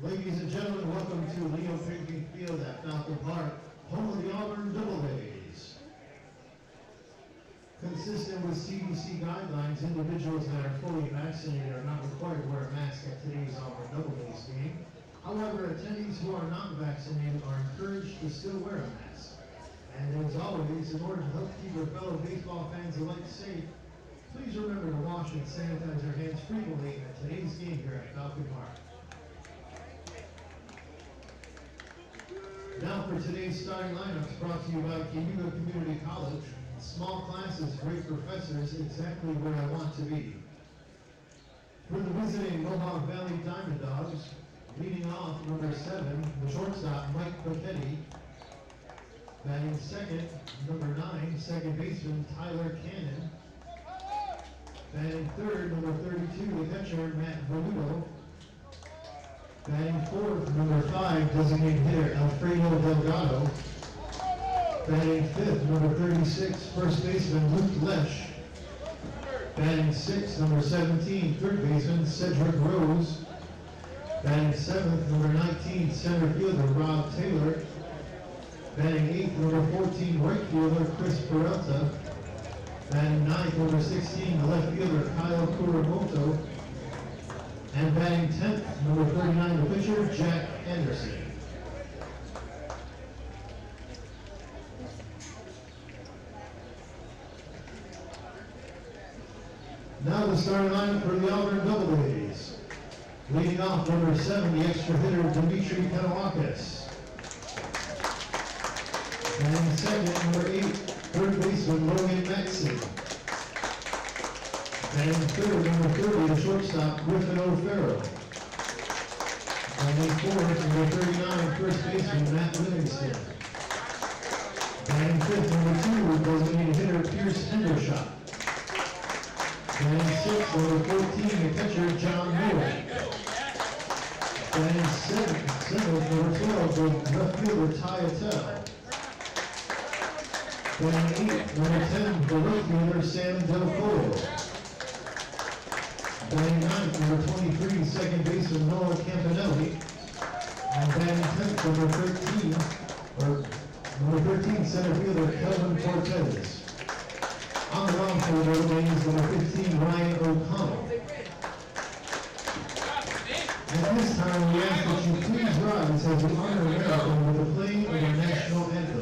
Ladies and gentlemen, welcome to Leo Pinckney Field at Falcon Park, home of the Auburn Doubledays. Consistent with CDC guidelines, individuals that are fully vaccinated are not required to wear a mask at today's Auburn Doubledays game. However, attendees who are not vaccinated are encouraged to still wear a mask. And as always, in order to help keep your fellow baseball fans alike safe, please remember to wash and sanitize your hands frequently at today's game here at Falcon Park. Now for today's starting lineups, brought to you by Venuto Community College. Small classes, great professors, exactly where I want to be. For the visiting Mohawk Valley Dimond Dawgs, leading off number 7, the shortstop Mike Pachetti. Batting second, number 9, second baseman Tyler Cannon. Batting third, number 32, the catcher Matt Venuto. Batting fourth, number 5, designated hitter Alfredo Delgado. Batting fifth, number 36, first baseman Luke Leach. Batting sixth, number 17, third baseman Cedric Rose. Batting seventh, number 19, center fielder Rob Taylor. Batting eighth, number 14, right fielder Chris Peralta. Batting ninth, number 16, the left fielder Kyle Kuramoto. And batting 10th, number 39, the pitcher Jack Anderson. Now the starting lineup for the Auburn Doubledays. Leading off, number 7, the extra hitter Dimitri Penawakis. And second, number 8, third baseman Logan Matson. And third, number 30, the shortstop Griffin O'Farrell. And fourth, number 39, first baseman Matt Livingston. And fifth, number 2, designated hitter Pierce Hendershot. And sixth, number 14, the catcher John Moore. And seventh, number 12, the left fielder Ty Attell. And eighth, number 10, the right fielder Sam Del Colo. Batting ninth, number 23, second baseman Noah Campanelli. And batting 10th, number 13, center fielder Kelvin Cortez. On the mound for the Doubledays, number 15, Ryan O'Connell. At this time, we ask that you please rise as we honor America with the playing of the national anthem.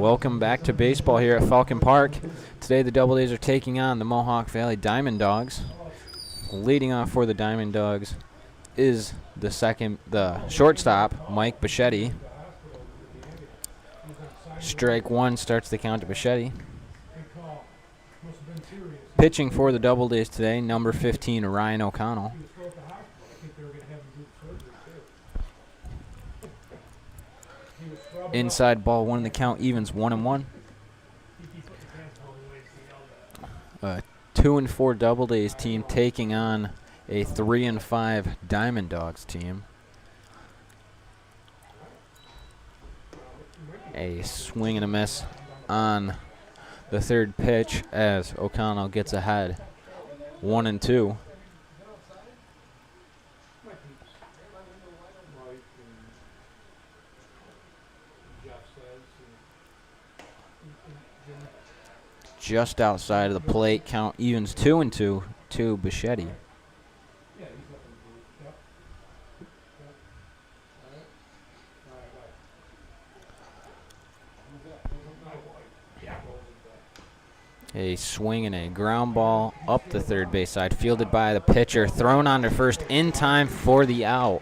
Welcome back to baseball here at Falcon Park. Today the Doubledays are taking on the Mohawk Valley Dimond Dogs. Leading off for the Dimond Dogs is the shortstop, Mike Bichetti. Strike one starts the count to Bichetti. Pitching for the Doubledays today, number 15, Ryan O'Connell. Inside ball one, the count evens 1-1. 2-4 Doubledays team taking on a 3-5 Dimond Dogs team. A swing and a miss on the third pitch as O'Connell gets ahead 1-2. Just outside of the plate, count evens 2-2 to Bichetti. A swing and a ground ball up the third base side, fielded by the pitcher, thrown on to first in time for the out.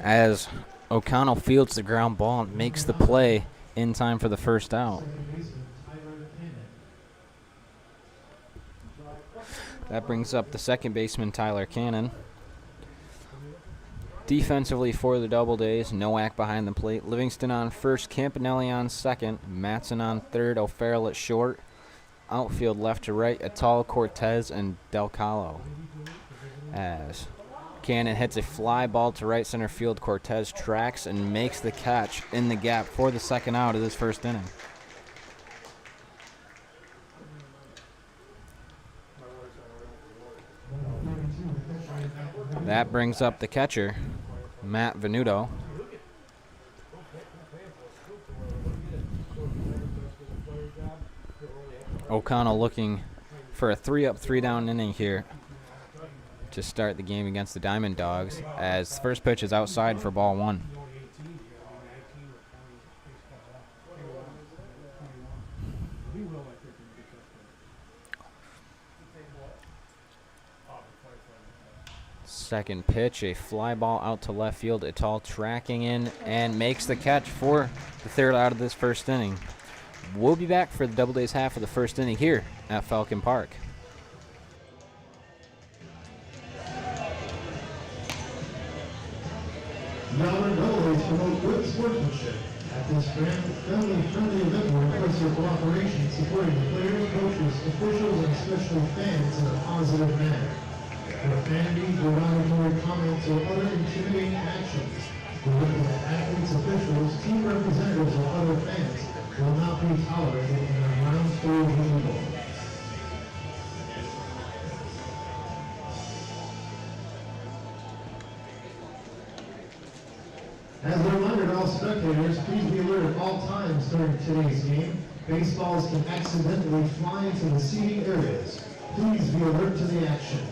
As O'Connell fields the ground ball and makes the play in time for the first out. That brings up the second baseman, Tyler Cannon. Defensively for the Doubledays, Nowak behind the plate, Livingston on first, Campanelli on second, Matson on third, O'Farrell at short. Outfield left to right, Atal, Cortez, and Del Calo. As Cannon hits a fly ball to right center field, Cortez tracks and makes the catch in the gap for the second out of this first inning. That brings up the catcher, Matt Venuto. O'Connell looking for a 3-up, 3-down inning here to start the game against the Dimond Dogs, as the first pitch is outside for ball one. Second pitch, a fly ball out to left field. Atal tracking in and makes the catch for the third out of this first inning. We'll be back for the Doubledays half of the first inning here at Falcon Park. The Auburn Doubledays promote good sportsmanship. At this family-friendly event, we request your cooperation, supporting the players, coaches, officials, and especially fans in a positive manner. Profanity, derogatory comments, or other intimidating actions directed at athletes, officials, team representatives, or other fans will not be tolerated in our grounds for volleyball. As a reminder to all spectators, please be alert at all times during today's game. Baseballs can accidentally fly into the seating areas. Please be alert to the action.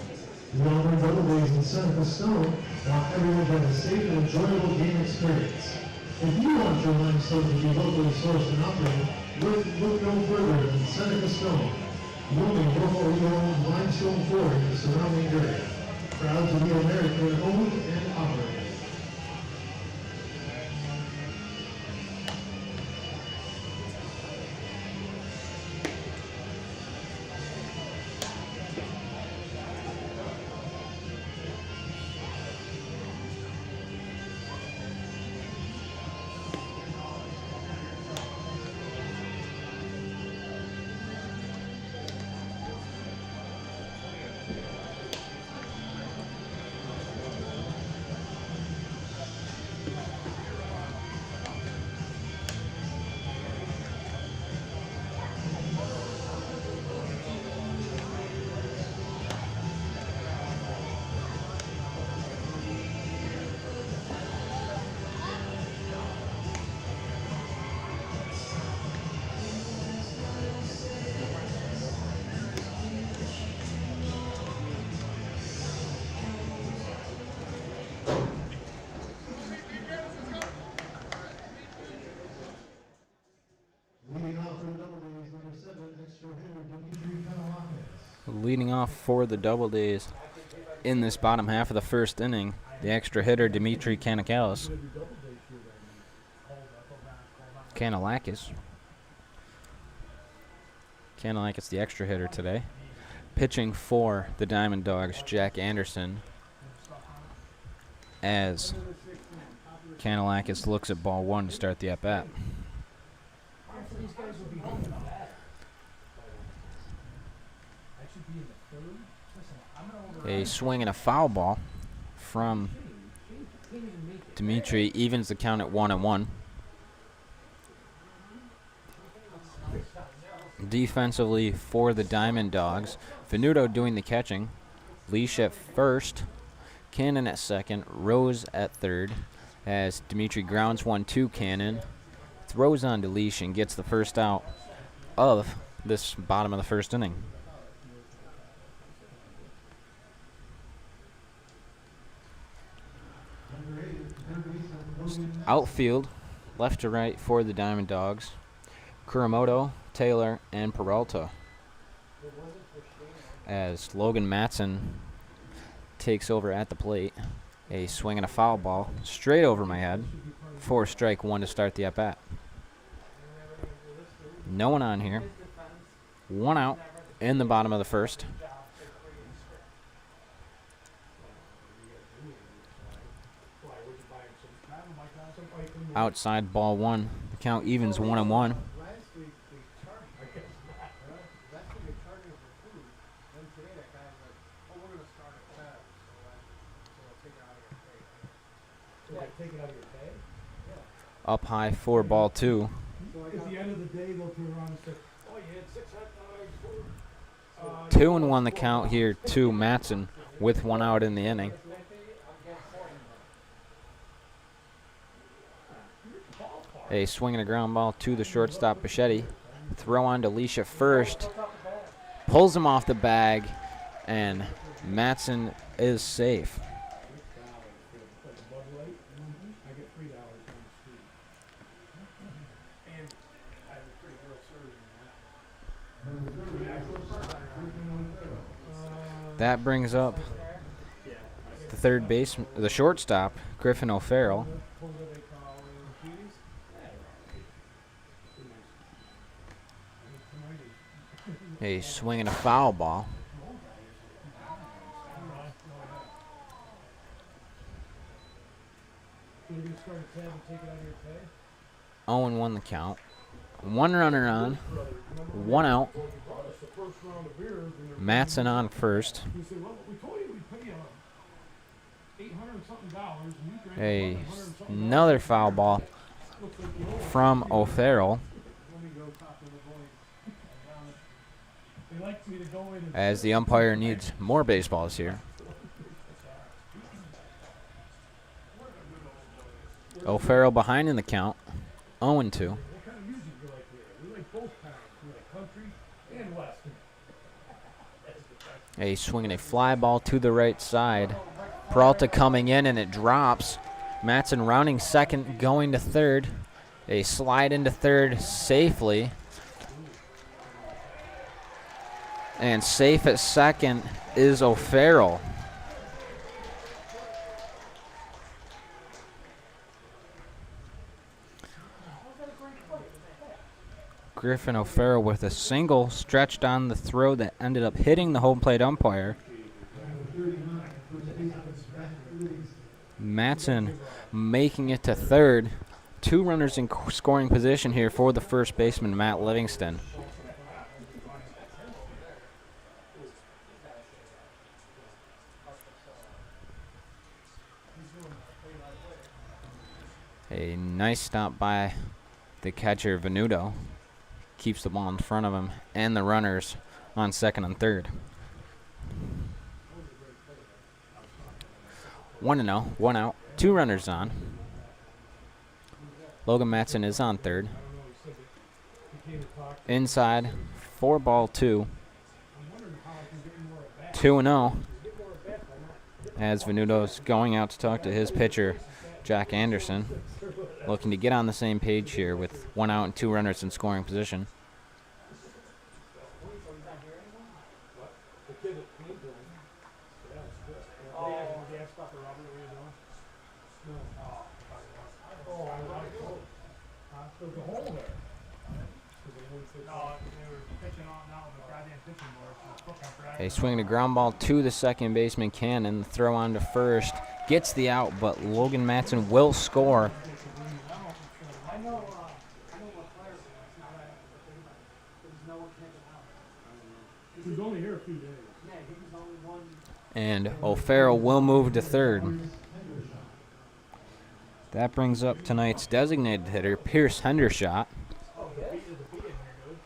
The Auburn Doubledays in Seneca Stone want everyone to have a safe and enjoyable game experience. If you want your limestone to be locally sourced and operated, look no further than Seneca Stone, the only locally owned limestone quarry in the surrounding area. Proud to be American owned and operated. off for the Doubledays in this bottom half of the first inning. The extra hitter, Dimitri Kanakakis. Kanakakis, the extra hitter today. Pitching for the Diamond Dogs, Jack Anderson, as Kanakakis looks at ball one to start the at-bat. A swing and a foul ball from Dimitri evens the count at 1-1. Defensively for the Diamond Dogs, Venuto doing the catching. Leach at first, Cannon at second, Rose at third, as Dimitri grounds 1-2 Cannon, throws on to Leach and gets the first out of this bottom of the first inning. Outfield, left to right for the Diamond Dogs, Kuramoto, Taylor, and Peralta, as Logan Matson takes over at the plate. A swing and a foul ball straight over my head for strike one to start the at-bat. No one on here. One out in the bottom of the first. Outside ball one. The count evens 1-1. Up high for ball two. At the end of the day, they'll turn around and say, "Oh, you had 6 hot dogs." 2-1 the count here to Matson with one out in the inning. A swing and a ground ball to the shortstop, Bichetti. Throw on to Leach at first. Pulls him off the bag, and Matson is safe. That brings up the third base, the shortstop, Griffin O'Farrell. A swing and a foul ball. Owen won the count. One runner on, one out. Matson on first. Another foul ball from O'Farrell, as the umpire needs more baseballs here. O'Farrell behind in the count, 0-2. A swing and a fly ball to the right side. Peralta coming in, and it drops. Matson rounding second, going to third. A slide into third safely. And safe at second is O'Farrell. Griffin O'Farrell with a single stretched on the throw that ended up hitting the home plate umpire. Matson making it to third. 2 runners in scoring position here for the first baseman, Matt Livingston. A nice stop by the catcher, Venuto. Keeps the ball in front of him and the runners on second and third. 1-0, 1 out, 2 runners on. Logan Matson is on third. Inside, 4-2. 2-0. As Venuto's going out to talk to his pitcher, Jack Anderson, looking to get on the same page here with 1 out and 2 runners in scoring position. There's a hole there. 'Cause they wouldn't fix No, they were pitching on now with the goddamn pitching board. A swing and a ground ball to the second baseman Cannon. The throw on to first. Gets the out, but Logan Matson will score. I know what players it's not right after the thing, but there's no one catching out. He was only here a few days. Yeah, he was only one. And O'Farrell will move to third. That brings up tonight's designated hitter, Pierce Hendershot. Oh, yeah? The beat in here, dude.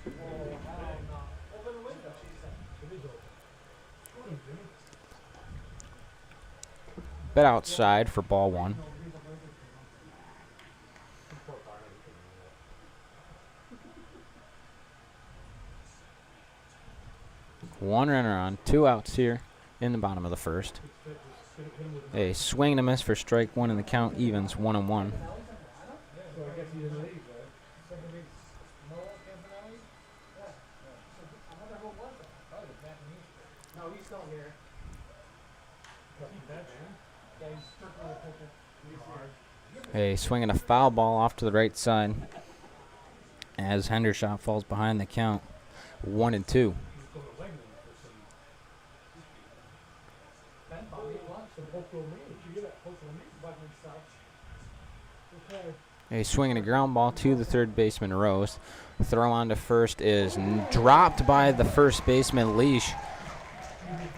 Oh, hell no. Open the window, she said. It is open. Bit outside for ball one. One runner on, 2 outs here in the bottom of the first. A swing and a miss for strike one, and the count evens 1-1. So I guess he didn't leave, right? Second base. No, he's still here. Yeah, he's strictly a pitcher. A swing and a foul ball off to the right side as Hendershot falls behind the count. 1-2. A swing and a ground ball to the third baseman Rose. Throw on to first is dropped by the first baseman Leach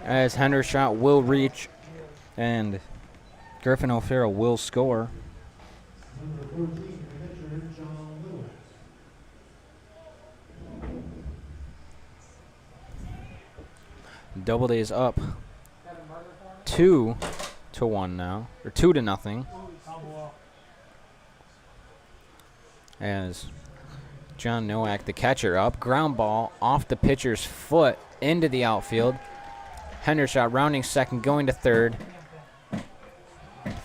as Hendershot will reach and Griffin O'Farrell will score. Number 14, pitcher John Lewis. Doubledays up 2-1 now, or 2-0. As John Nowak, the catcher, up. Ground ball off the pitcher's foot into the outfield. Hendershot rounding second, going to third.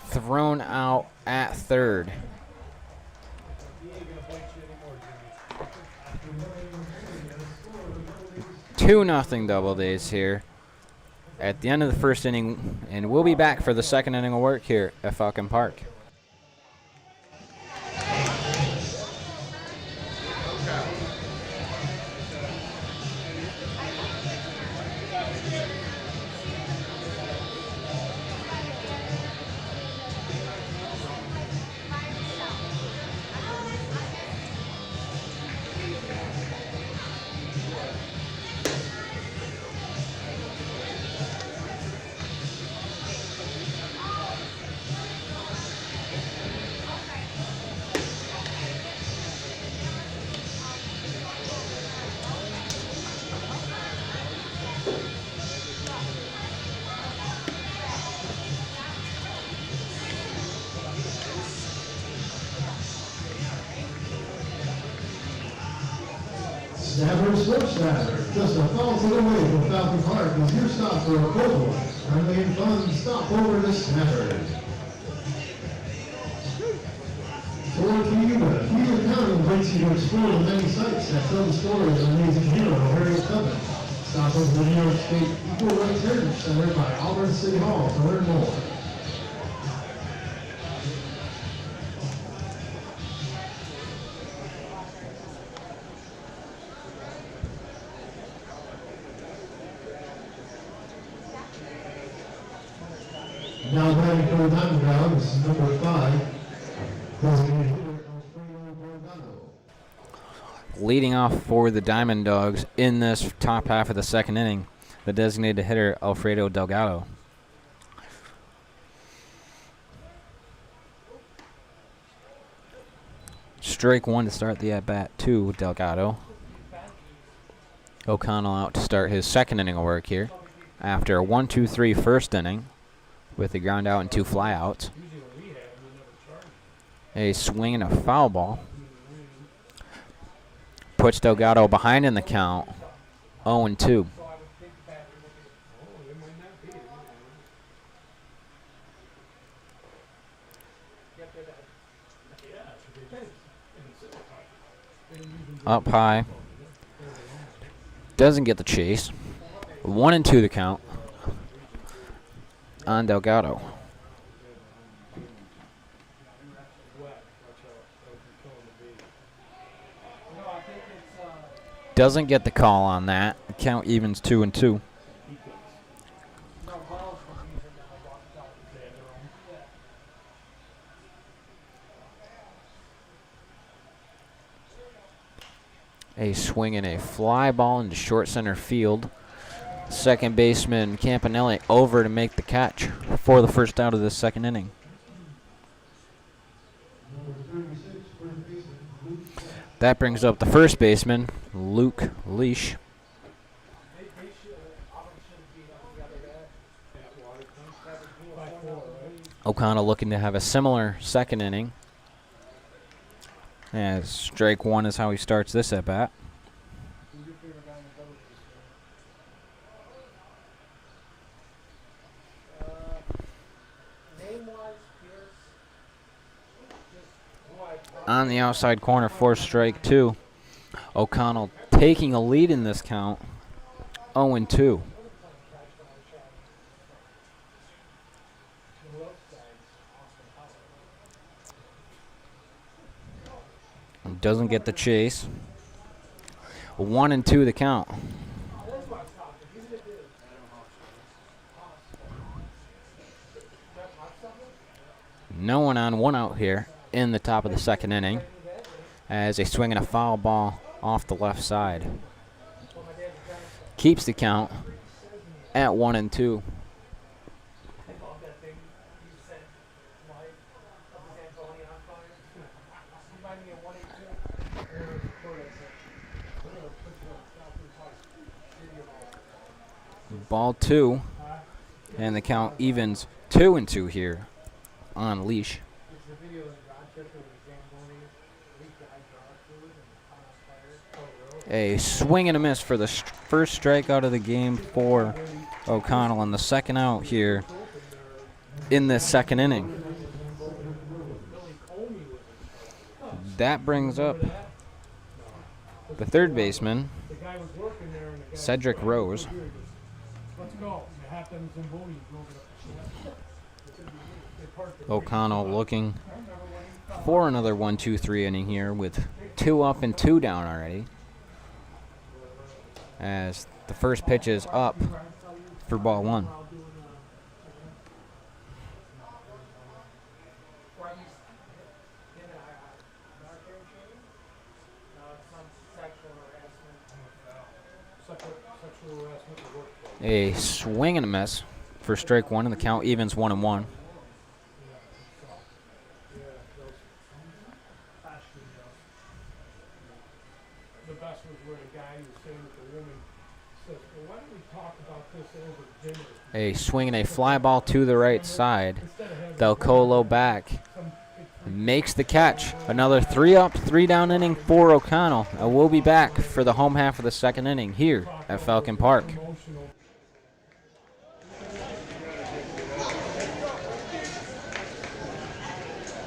Thrown out at third. 2-0 Doubledays here at the end of the first inning, and we'll be back for the second inning of work here at Falcon Park. Snapper Sports Snapper, just a thought away from Falcon Park is your stop for a cold one. Friendly and fun, stop over to Snapper. For Cuba, Cuba County invites you to explore the many sites that tell the story of an amazing hero, Harriet Tubman. Stop over the New York State Equal Rights Heritage Center by Auburn City Hall to learn more. Now batting for the Diamond Dogs, number 5, designated hitter Auburn Doubledays. Leading off for the Diamond Dogs in this top half of the second inning, the designated hitter Alfredo Delgado. Strike one to start the at-bat to Delgado. O'Connell out to start his second inning of work here after a 1-2-3 first inning with a ground out and 2 flyouts. A swing and a foul ball puts Delgado behind in the count, 0-2. Up high, doesn't get the chase. 1-2 the count on Delgado. Doesn't get the call on that. Count evens 2-2. A swing and a fly ball into short center field. Second baseman Campanelli over to make the catch for the first out of the second inning. That brings up the first baseman, Leach. O'Connell looking to have a similar second inning. As strike one is how he starts this at bat. On the outside corner for strike two. O'Connell taking a lead in this count. 0-2. Doesn't get the chase. 1-2 the count. No one on, one out here in the top of the second inning as they swing in a foul ball off the left side. Keeps the count at 1-2. Ball two, and the count evens 2-2 here on Leach. A swing and a miss for the first strikeout of the game for O'Connell, and the second out here in this second inning. That brings up the third baseman, Cedric Rose. O'Connell looking for another 1-2-3 inning here with 2 up and 2 down already. As the first pitch is up for ball one. A swing and a miss for strike one, and the count evens 1-1. A swing and a fly ball to the right side. Del Colo back. Makes the catch. Another 3 up, 3 down inning for O'Connell. And we'll be back for the home half of the second inning here at Falcon Park.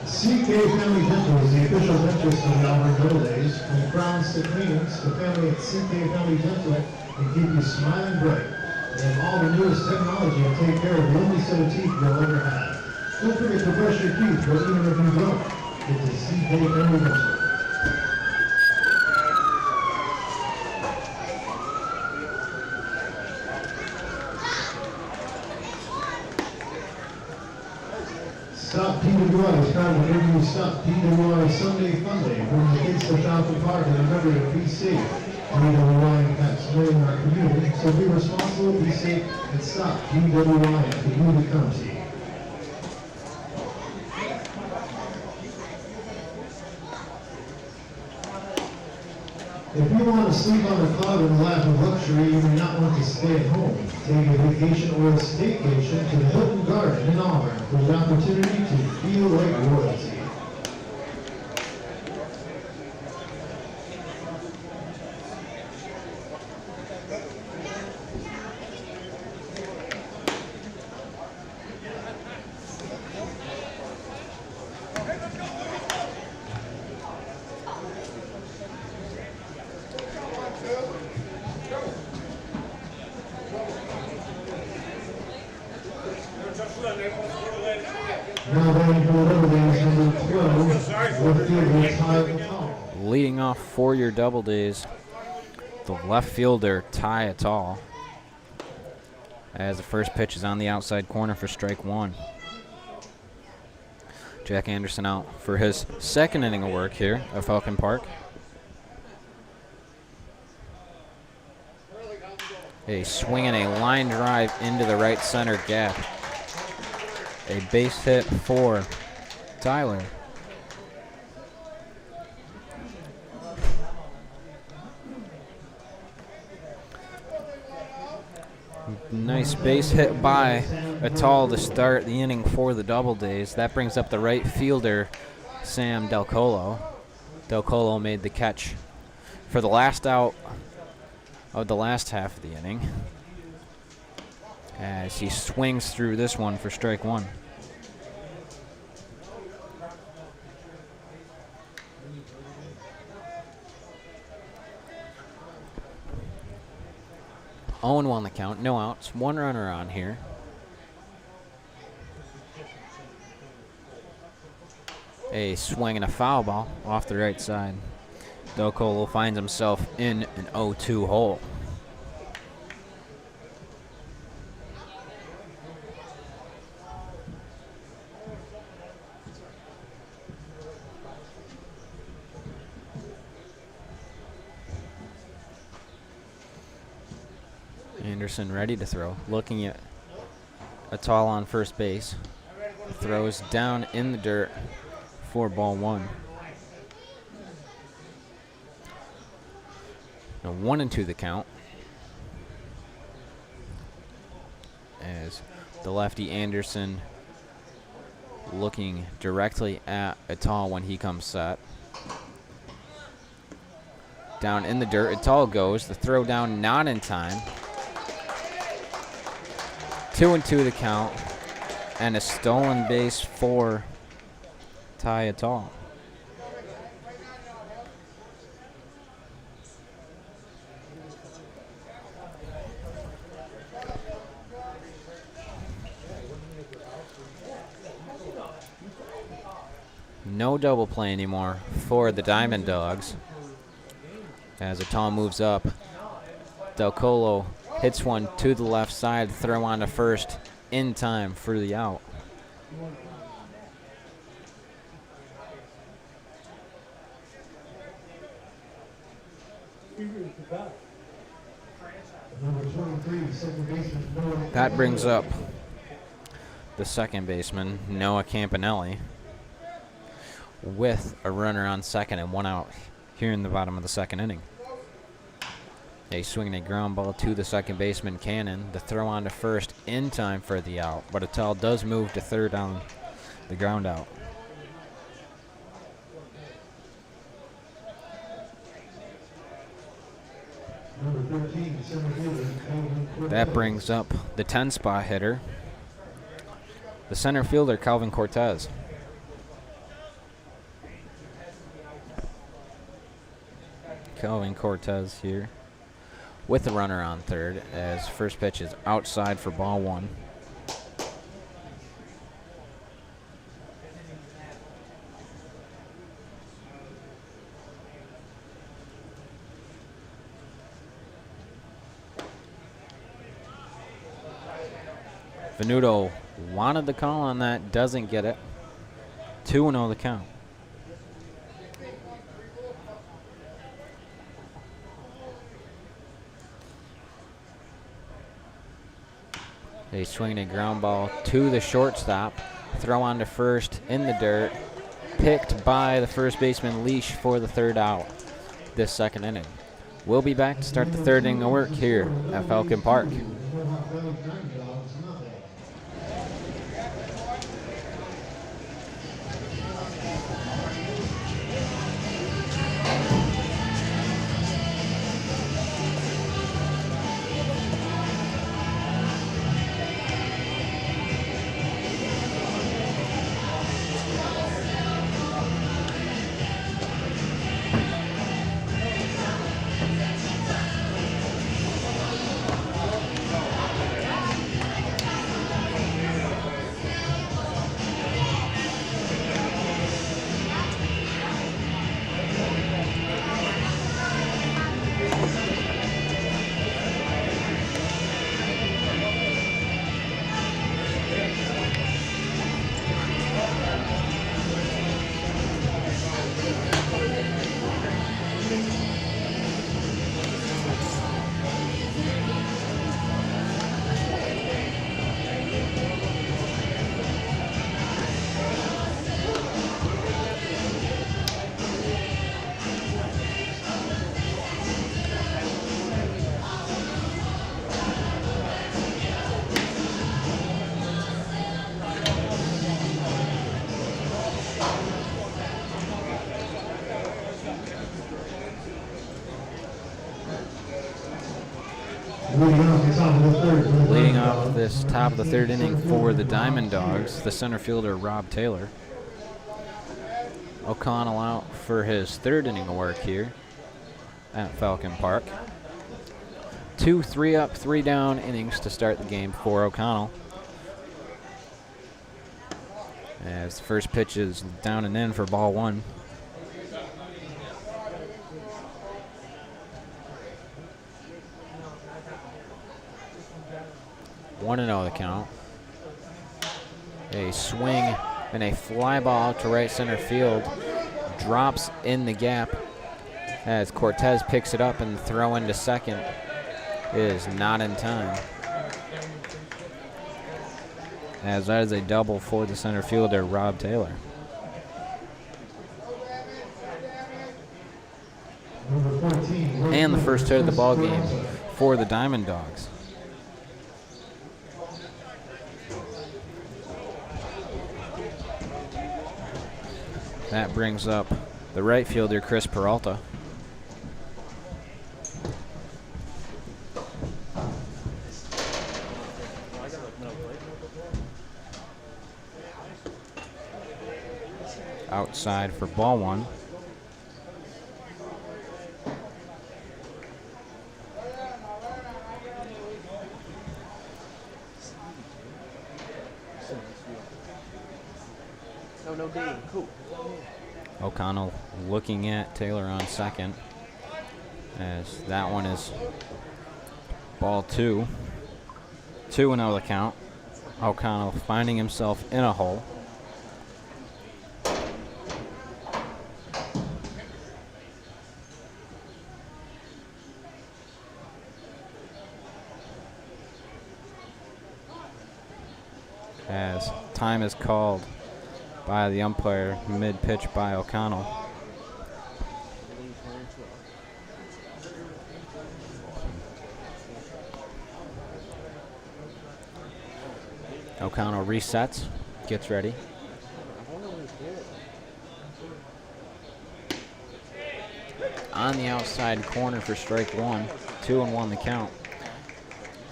CK Family Dental is the official dentist of the Auburn Doubledays. From crowns to cleanings, the family at CK Family Dental can keep you smiling bright. They have all the newest technology to take care of the only set of teeth you'll ever have. Don't forget to brush your teeth, but even if you don't, get to CK Family Dental. Stop PWI is proud to bring you Stop PWI Sunday Funday. Bring the kids to Falcon Park and remember to be safe. PWI impacts knowing our community, so be responsible, be safe, and stop PWI at the community county. If you want to sleep on the cloud in the lap of luxury, you may not want to stay at home. Take a vacation or a staycation to the Hilton Garden in Auburn for the opportunity to feel like royalty. Leading off for your Doubledays, the left fielder, Ty Attal, as the first pitch is on the outside corner for strike one. Jack Anderson out for his second inning of work here at Falcon Park. A swing and a line drive into the right center gap. A base hit for Tyler. Nice base hit by Attal to start the inning for the Doubledays. That brings up the right fielder, Sam Del Colo. Del Colo made the catch for the last out of the last half of the inning, as he swings through this one for strike one. Owen won the count, no outs, one runner on here. A swing and a foul ball off the right side. Del Colo finds himself in an 0-2 hole. Anderson ready to throw, looking at Attal on first base. Throws down in the dirt for ball one. Now 1-2 the count, as the lefty Anderson looking directly at Attal when he comes set. Down in the dirt, Attal goes. The throw down not in time. 2-2 the count, and a stolen base for Ty Attal. No double play anymore for the Dimond Dogs, as Attal moves up. Del Colo hits one to the left side, throw on to first in time for the out. That brings up the second baseman, Noah Campanelli, with a runner on second and one out here in the bottom of the second inning. A swing and a ground ball to the second baseman, Cannon. The throw on to first in time for the out, but Attal does move to third on the ground out. That brings up the 10-spot hitter, the center fielder, Calvin Cortez. Calvin Cortez here with the runner on third, as first pitch is outside for ball one. Venuto wanted the call on that, doesn't get it. 2-0 the count. They swing a ground ball to the shortstop. Throw on to first in the dirt. Picked by the first baseman, Leach, for the third out this second inning. We'll be back to start the third inning of work here at Falcon Park. Leading off this top of the third inning for the Dimond Dogs, the center fielder Rob Taylor. O'Connell out for his third inning of work here at Falcon Park. 2 3 up, 3 down innings to start the game for O'Connell. As the first pitch is down and in for ball 1. One and 0 the count. A swing and a fly ball out to right center field. Drops in the gap as Cortez picks it up, and the throw into second is not in time. As that is a double for the center fielder, Rob Taylor. And the first hit of the ball game for the Dimond Dogs. That brings up the right fielder, Chris Peralta. Outside for ball 1. O'Connell looking at Taylor on second, as that one is ball 2. 2-0 the count. O'Connell finding himself in a hole. As time is called by the umpire mid-pitch by O'Connell. O'Connell resets, gets ready. On the outside corner for strike 1. 2-1 the count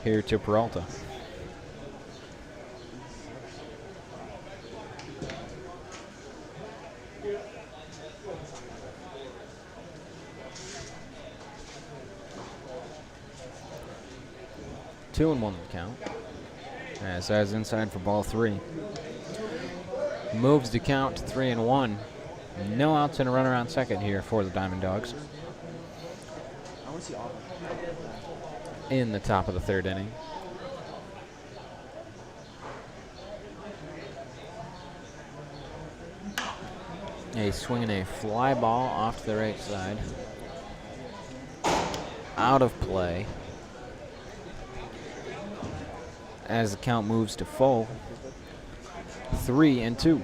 here to Peralta. Two and 1 the count. As that is inside for ball 3. Moves the count to 3-1. No outs and a runner on second here for the Dimond Dogs. I want to see Auburn. In the top of the third inning. A swing and a fly ball off to the right side. Out of play. As the count moves to full. 3-2.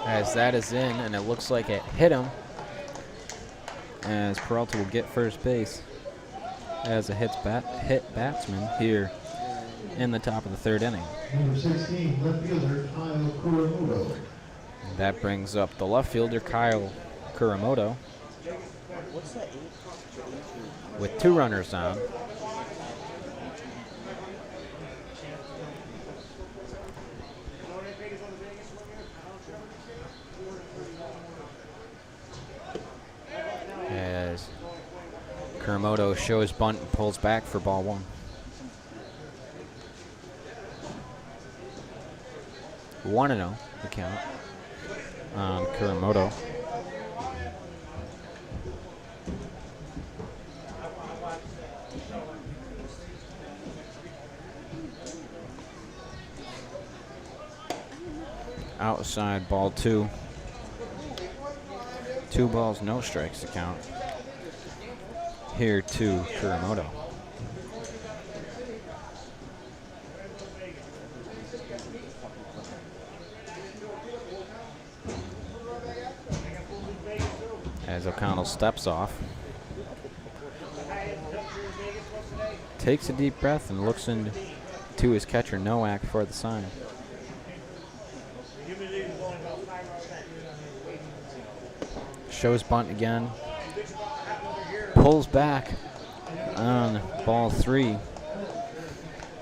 As that is in, and it looks like it hit him. As Peralta will get first base as a hit batsman here in the top of the third inning. Number 16, left fielder Kyle Kuramoto. That brings up the left fielder Kyle Kuramoto with 2 runners on. As Kuramoto shows bunt and pulls back for ball 1. 1-0 the count on Kuramoto. Outside ball 2. 2 balls, no strikes to count here to Kuramoto. As O'Connell steps off. Takes a deep breath and looks into his catcher, Nowak, for the sign. Shows bunt again. Pulls back on ball 3.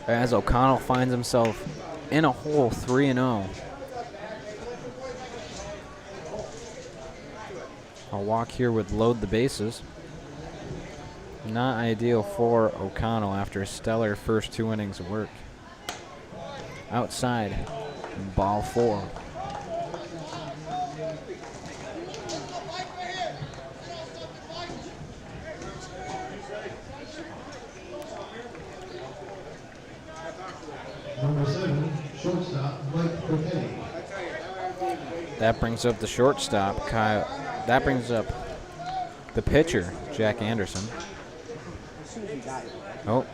As O'Connell finds himself in a hole 3-0. A walk here would load the bases. Not ideal for O'Connell after a stellar first 2 innings of work. Outside, ball 4. Number 7, shortstop, Mike Cortez. That brings up the shortstop, Kyle. That brings up the pitcher, Jack Anderson. Oh,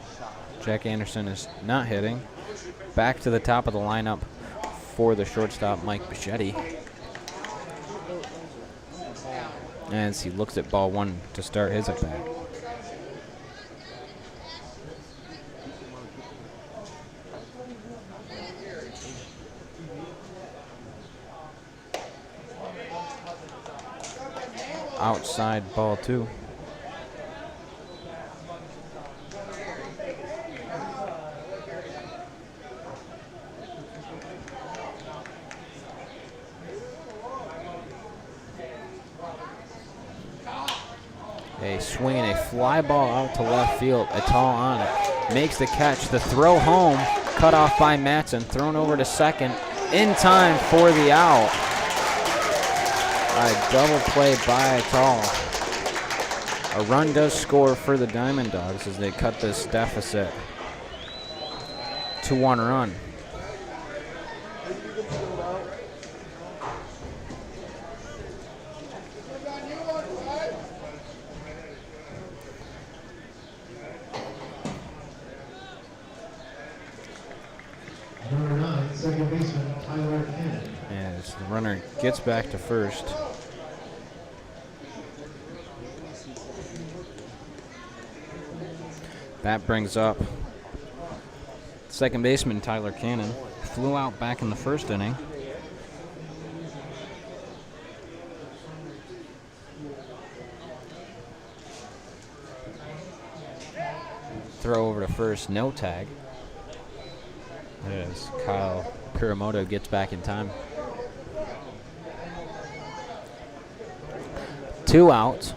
Jack Anderson is not hitting. Back to the top of the lineup for the shortstop, Mike Bichetti. As he looks at ball 1 to start his at-bat. Outside, ball 2. A swing and a fly ball out to left field. Atoll on it. Makes the catch. The throw home. Cut off by Matson. Thrown over to second. In time for the out. A double play by Atoll. A run does score for the Dimond Dogs as they cut this deficit to 1 run. Number 9, second baseman, Tyler Cannon. As the runner gets back to first. That brings up second baseman Tyler Cannon. Flew out back in the first inning. Throw over to first, no tag. As Kyle Kuramoto gets back in time. 2 outs.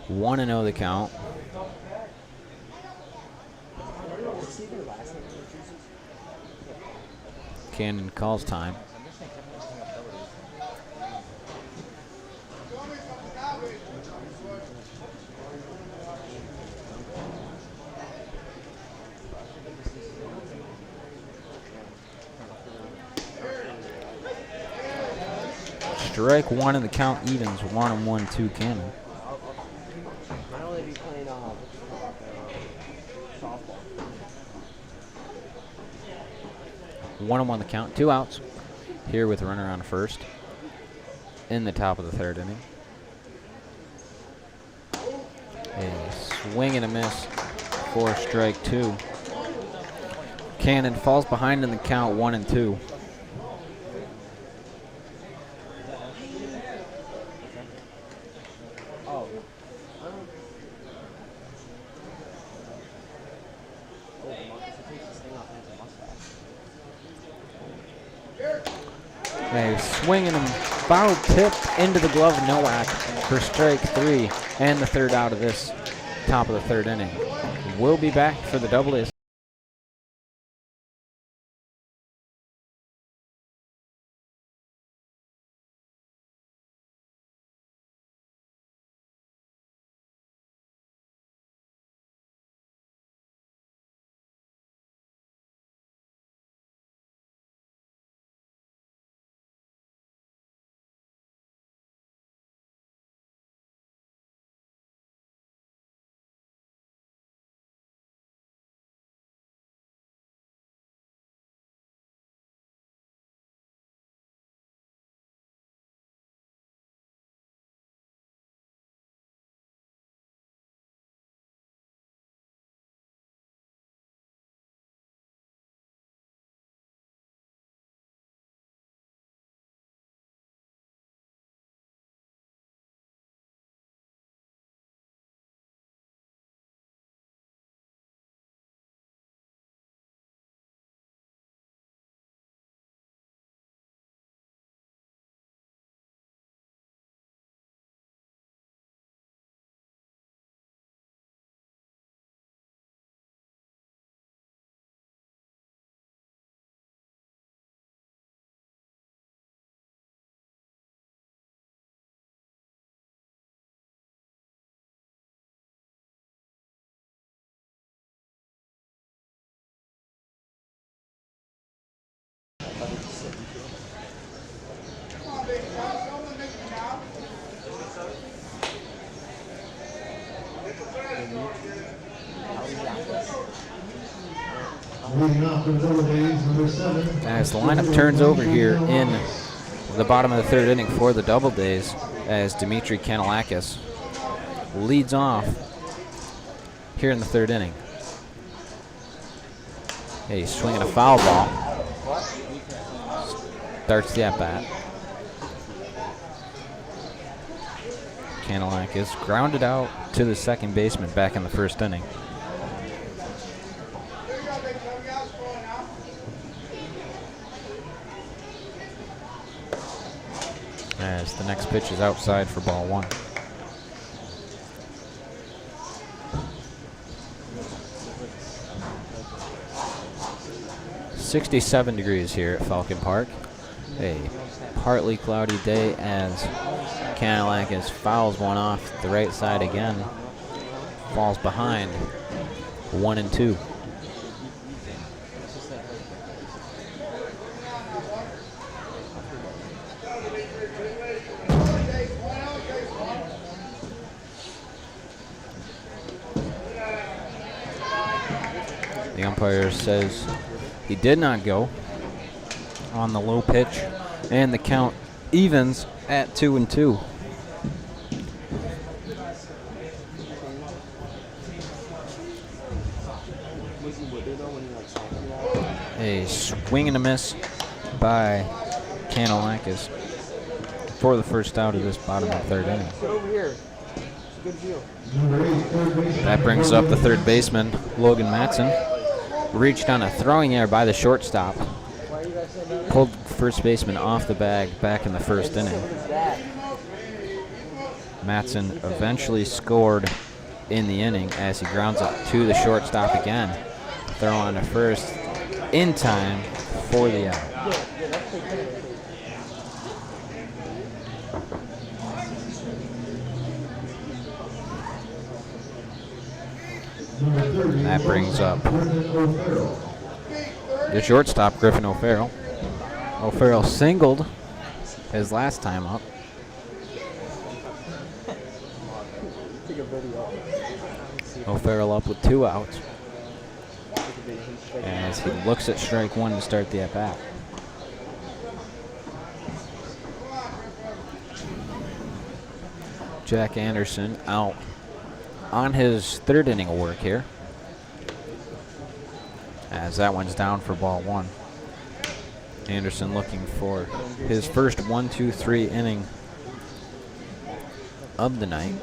1-0 the count. Cannon calls time. Strike 1 and the count evens. 1-1-2 Cannon. I know they'd be playing softball. 1-1 the count. 2 outs. Here with a runner on first. In the top of the 3rd inning. A swing and a miss for strike 2. Cannon falls behind in the count 1-2. A swing and a foul tip into the glove of Nowak for strike 3 and the 3rd out of this top of the 3rd inning. We'll be back for the Doubledays. Auburn Doubledays, number 7. As the lineup turns over here in the bottom of the third inning for the Doubledays, as Dimitri Kanalakis leads off here in the third inning. Hey, he's swinging a foul ball. Starts the at-bat. Kanalakis grounded out to the second baseman back in the first inning. As the next pitch is outside for ball 1. .67 degrees here at Falcon Park. A partly cloudy day as Kanalakis fouls one off the right side again. Falls behind 1-2. The umpire says he did not go on the low pitch, and the count evens at 2-2. A swing and a miss by Kanalakis for the first out of this bottom of the third inning. That brings up the third baseman, Logan Matson. Reached on a throwing error by the shortstop. Pulled first baseman off the bag back in the first inning. Matson eventually scored in the inning as he grounds it to the shortstop again. Throw on to first in time for the out. That brings up the shortstop, Griffin O'Farrell. O'Farrell singled his last time up. O'Farrell up with 2 outs as he looks at strike 1 to start the at-bat. Jack Anderson out on his third inning of work here, as that one's down for ball 1. Anderson looking for his first 1-2-3 inning of the night.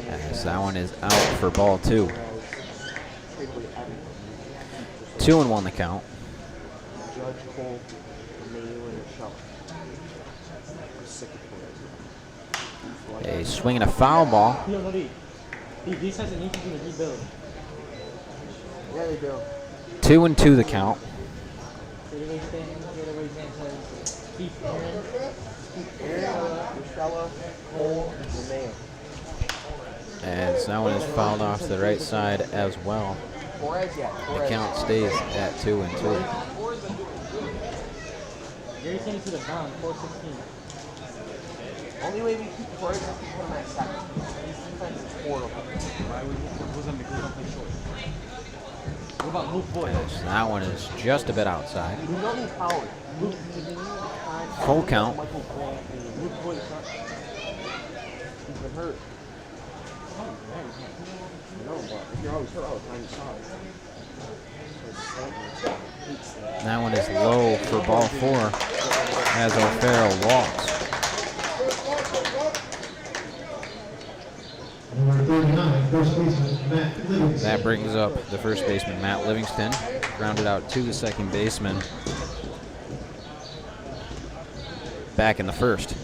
As that one is out for ball 2. 2-1 the count. A swing and a foul ball. These has an interest in the rebuild. Yeah, they do. 2-2 the count. As that one is fouled off to the right side as well. The count stays at 2-2. Gary sent it to the ground, 416. Only way we keep Cortez is to put him at second. His defense is horrible. Why would we put him because we don't play short? What about Luke Boyd? That one is just a bit outside. We don't need power. Full count. Luke Boyd is not. He's been hurt. No, but if you're always hurt all the time, you saw it. That one is low for ball 4 as O'Farrell walks. Number 39, first baseman, Matt Livingston. That brings up the first baseman, Matt Livingston. Grounded out to the second baseman. Back in the first. I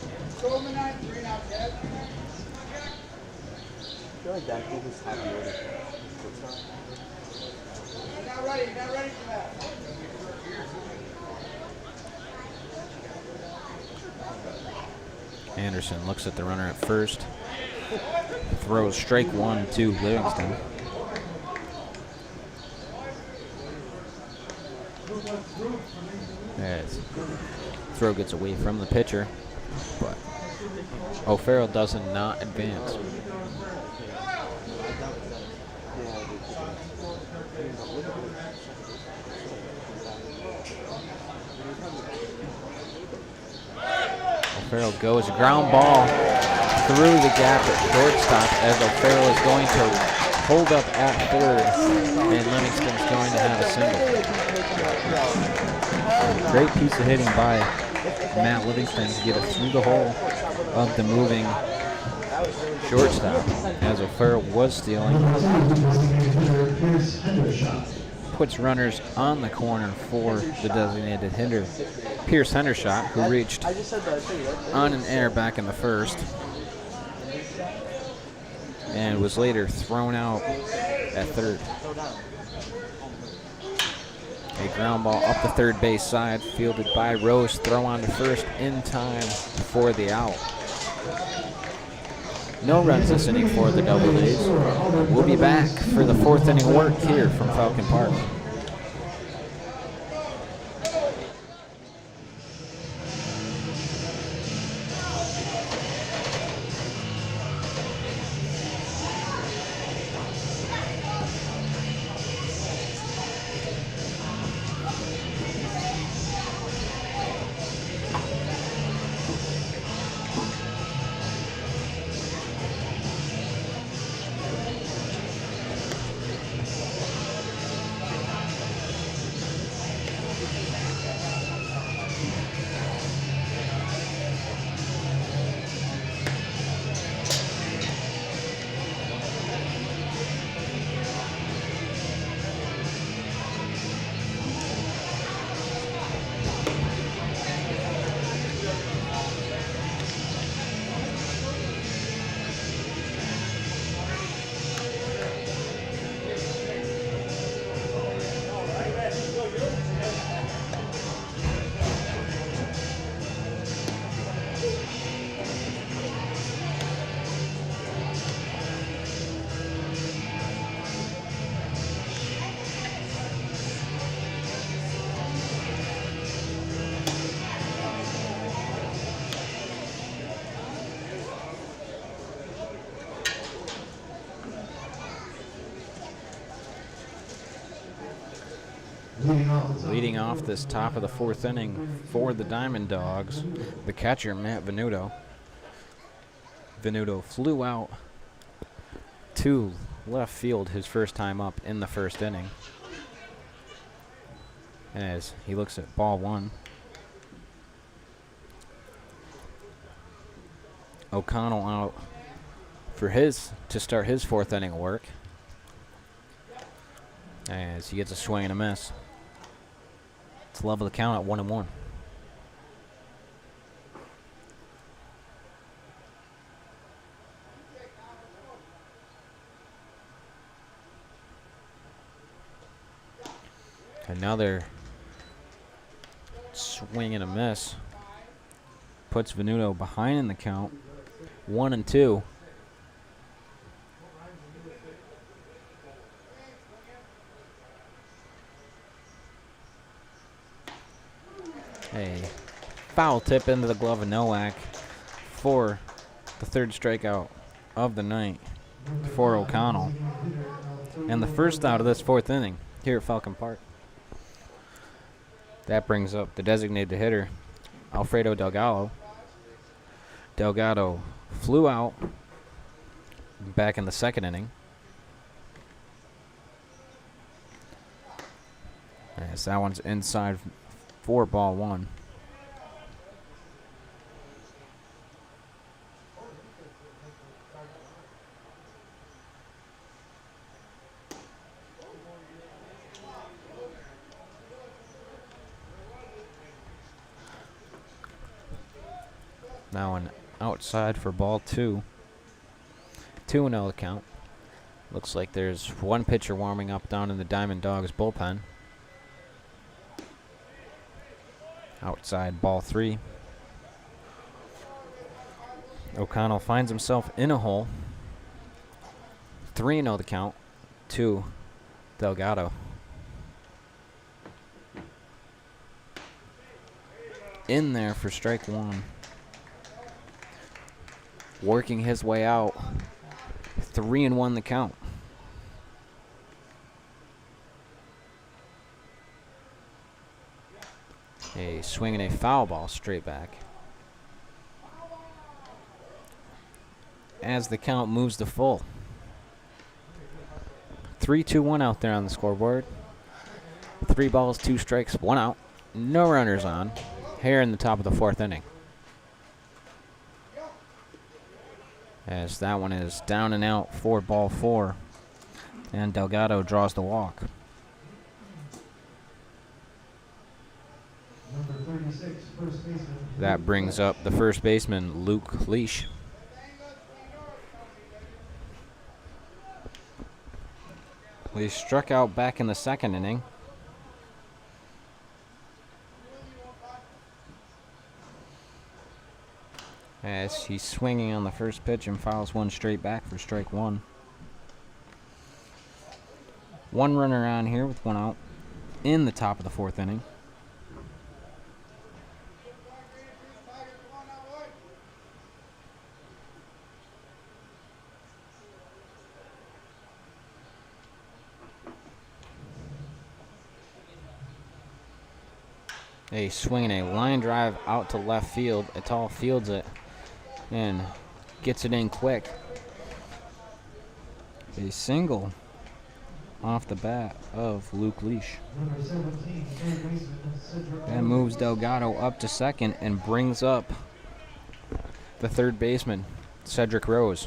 feel like that kid is happy with it. Not ready for that. Anderson looks at the runner at first. Throws strike 1 to Livingston. As throw gets away from the pitcher, but O'Farrell does not advance. O'Farrell goes. Ground ball through the gap at shortstop as O'Farrell is going to hold up at third, and Livingston's going to have a single. Great piece of hitting by Matt Livingston to get it through the hole of the moving shortstop as O'Farrell was stealing. Puts runners on the corner for the designated hitter, Pierce Hendershot, who reached on an error back in the first and was later thrown out at third. A ground ball up the third base side, fielded by Rose, throw on to first in time for the out. No runs this inning for the Doubledays. We'll be back for the fourth inning work here from Falcon Park. Leading off this top of the fourth inning for the Dimond Dogs, the catcher, Matt Venuto. Venuto flew out to left field his first time up in the first inning. As he looks at ball one. O'Connell out for to start his fourth inning of work. As he gets a swing and a miss. To level the count at 1-1. Another swing and a miss puts Venuto behind in the count, 1-2. A foul tip into the glove of Nowak for the third strikeout of the night for O'Connell. And the first out of this fourth inning here at Falcon Park. That brings up the designated hitter, Alfredo Delgado. Delgado flew out back in the second inning. As that one's inside for ball one. Now an outside for ball two. 2-0 the count. Looks like there's one pitcher warming up down in the Dimond Dogs bullpen. Outside ball three. O'Connell finds himself in a hole. 3-0 the count to Delgado. In there for strike one. Working his way out. 3-1 the count. A swing and a foul ball straight back. as the count moves to full. 3-2-1 out there on the scoreboard. 3 balls, 2 strikes, 1 out. No runners on. Here in the top of the 4th inning. As that one is down and out, 4-4. And Delgado draws the walk. Number 36, first baseman. That brings up the first baseman, Luke Leach. He struck out back in the 2nd inning. As he's swinging on the first pitch and fouls one straight back for strike 1. 1 runner on here with 1 out in the top of the 4th inning. A swinging a line drive out to left field. Atal fields it and gets it in quick. A single off the bat of Luke Leach. Number 17, third baseman, Cedric. That moves Delgado up to 2nd and brings up the 3rd baseman, Cedric Rose.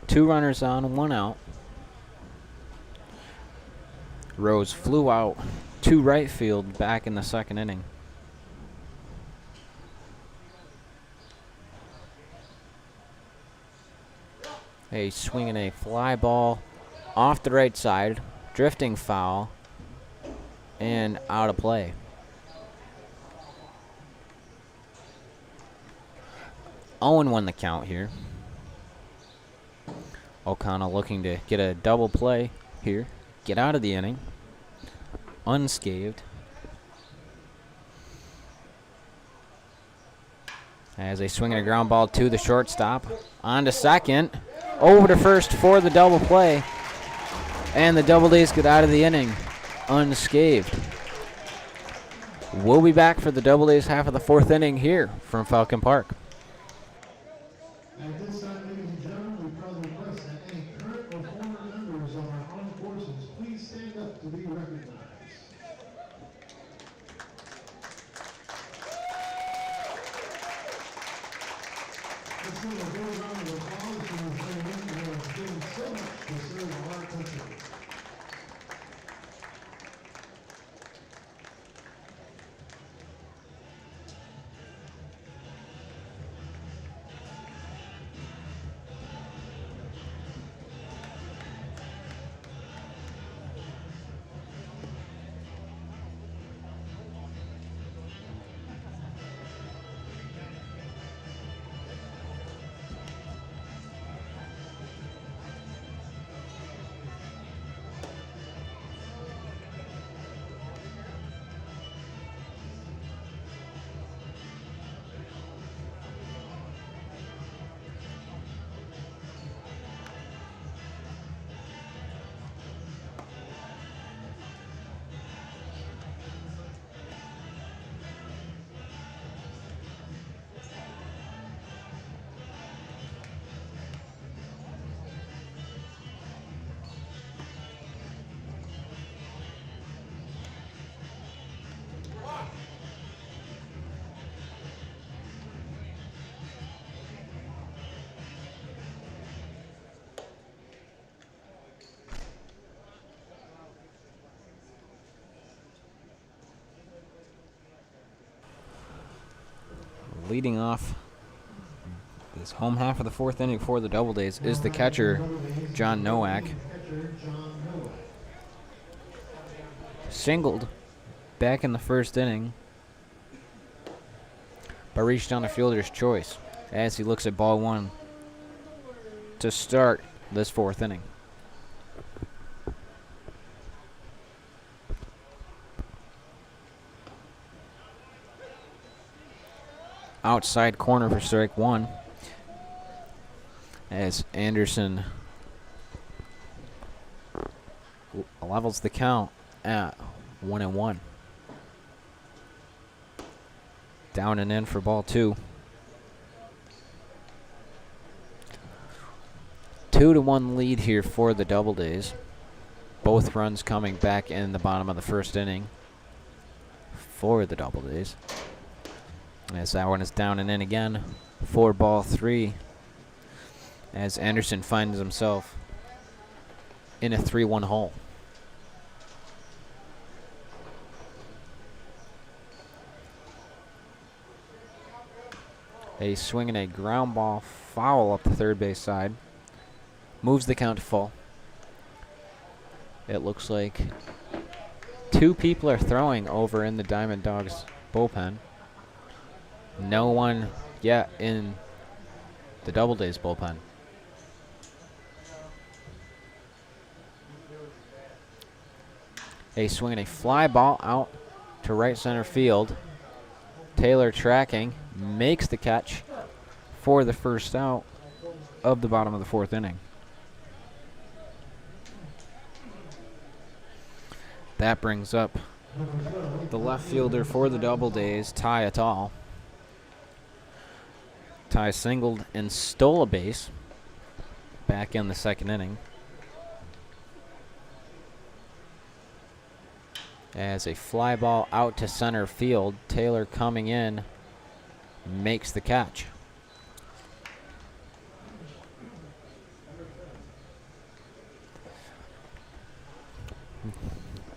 2 runners on, 1 out. Rose flew out to right field back in the 2nd inning. A swinging a fly ball off the right side, drifting foul, and out of play. Owen won the count here. O'Connell looking to get a double play here. Get out of the inning unscathed. As they swing a ground ball to the shortstop. On to 2nd. Over to 1st for the double play. And the Doubledays get out of the inning unscathed. We'll be back for the Doubledays half of the 4th inning here from Falcon Park. At this time, ladies and gentlemen, we proudly request that any current or former members of our armed forces please stand up to be recognized. Let's give a big round of applause for those gentlemen who have given so much to serve our country. Leading off this home half of the 4th inning for the Doubledays is the catcher, John Nowak. Singled back in the 1st inning, but reached on a fielder's choice as he looks at ball 1 to start this 4th inning. Outside corner for strike 1 as Anderson levels the count at 1-1. Down and in for ball 2. 2-1 lead here for the Doubledays. Both runs coming back in the bottom of the first inning for the Doubledays. As that one is down and in again for ball 3. As Anderson finds himself in a 3-1 hole. A swing and a ground ball foul up the third base side. Moves the count to full. It looks like 2 people are throwing over in the Diamond Dogs bullpen. No one yet in the Doubledays bullpen. A swing and a fly ball out to right center field. Taylor tracking, makes the catch for the first out of the bottom of the 4th inning. That brings up the left fielder for the Doubledays, Ty Attal. Ty singled and stole a base back in the 2nd inning. As a fly ball out to center field, Taylor coming in, makes the catch.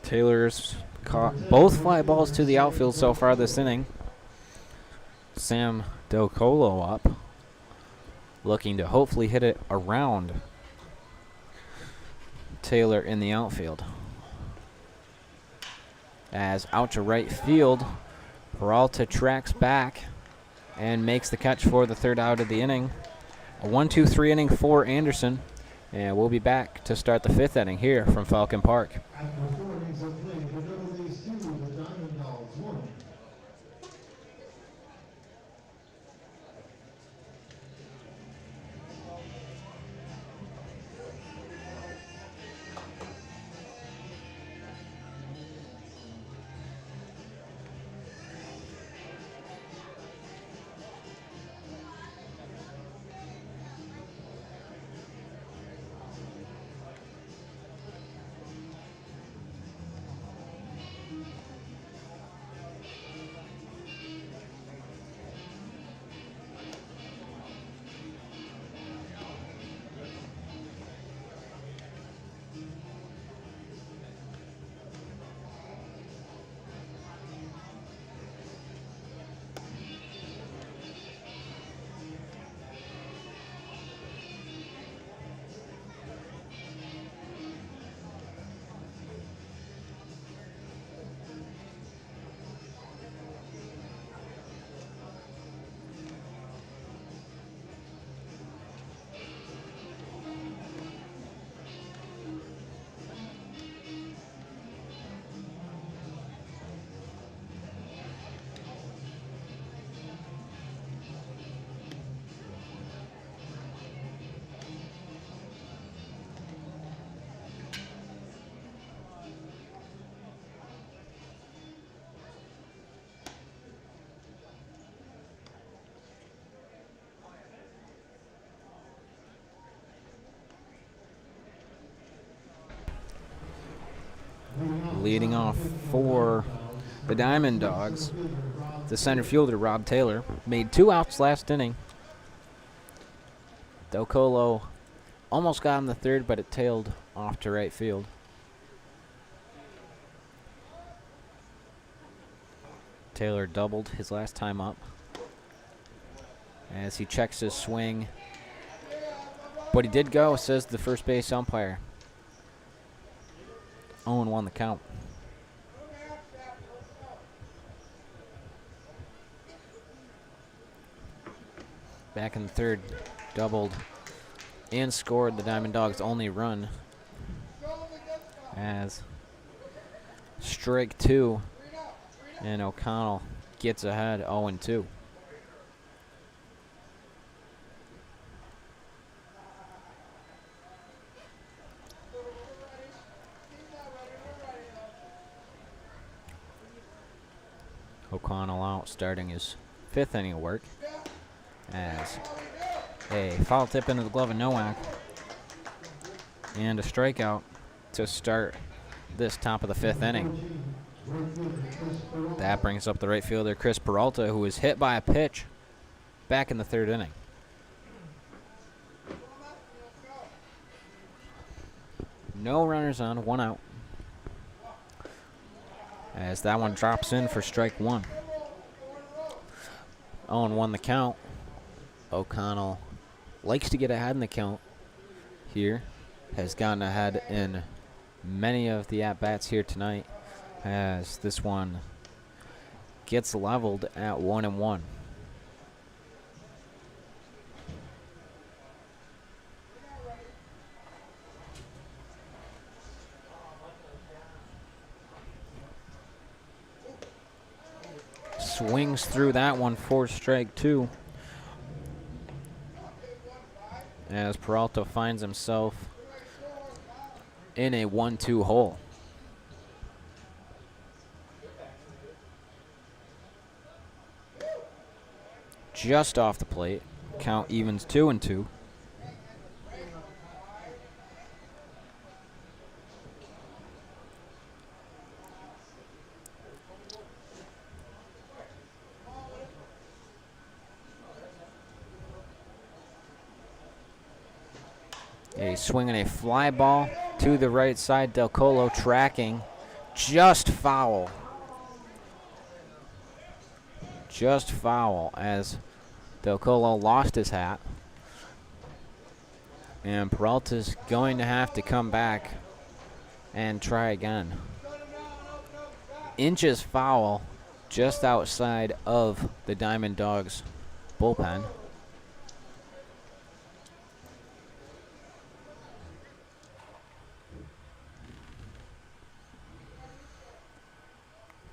Taylor's caught both fly balls to the outfield so far this inning. Sam Docolo up, looking to hopefully hit it around Taylor in the outfield. As out to right field, Peralta tracks back and makes the catch for the 3rd out of the inning. A 1-2-3 inning for Anderson, and we'll be back to start the 5th inning here from Falcon Park. After 4 innings of play, the Doubledays 2, the Diamond Dogs 1. Leading off for the Diamond Dogs, the center fielder, Rob Taylor, made 2 outs last inning. Docolo almost got in the 3rd, but it tailed off to right field. Taylor doubled his last time up as he checks his swing. But he did go, says the first base umpire. 0-1 the count. Back in the 3rd, doubled and scored the Diamond Dogs' only run as strike 2, and O'Connell gets ahead 0-2. O'Connell out, starting his 5th inning of work. As a foul tip into the glove of Nowak. And a strikeout to start this top of the 5th inning. That brings up the right fielder, Chris Peralta, who was hit by a pitch back in the 3rd inning. No runners on, 1 out. As that one drops in for strike 1. 0-1 the count. O'Connell likes to get ahead in the count here. Has gotten ahead in many of the at-bats here tonight. As this one gets leveled at 1-1. Swings through that one for strike 2. As Peralta finds himself in a 1-2 hole. Just off the plate. Count evens 2-2. A swing and a fly ball to the right side. Del Colo tracking. Just foul. Just foul as Del Colo lost his hat. And Peralta's going to have to come back and try again. Inches foul just outside of the Dimond Dawgs bullpen.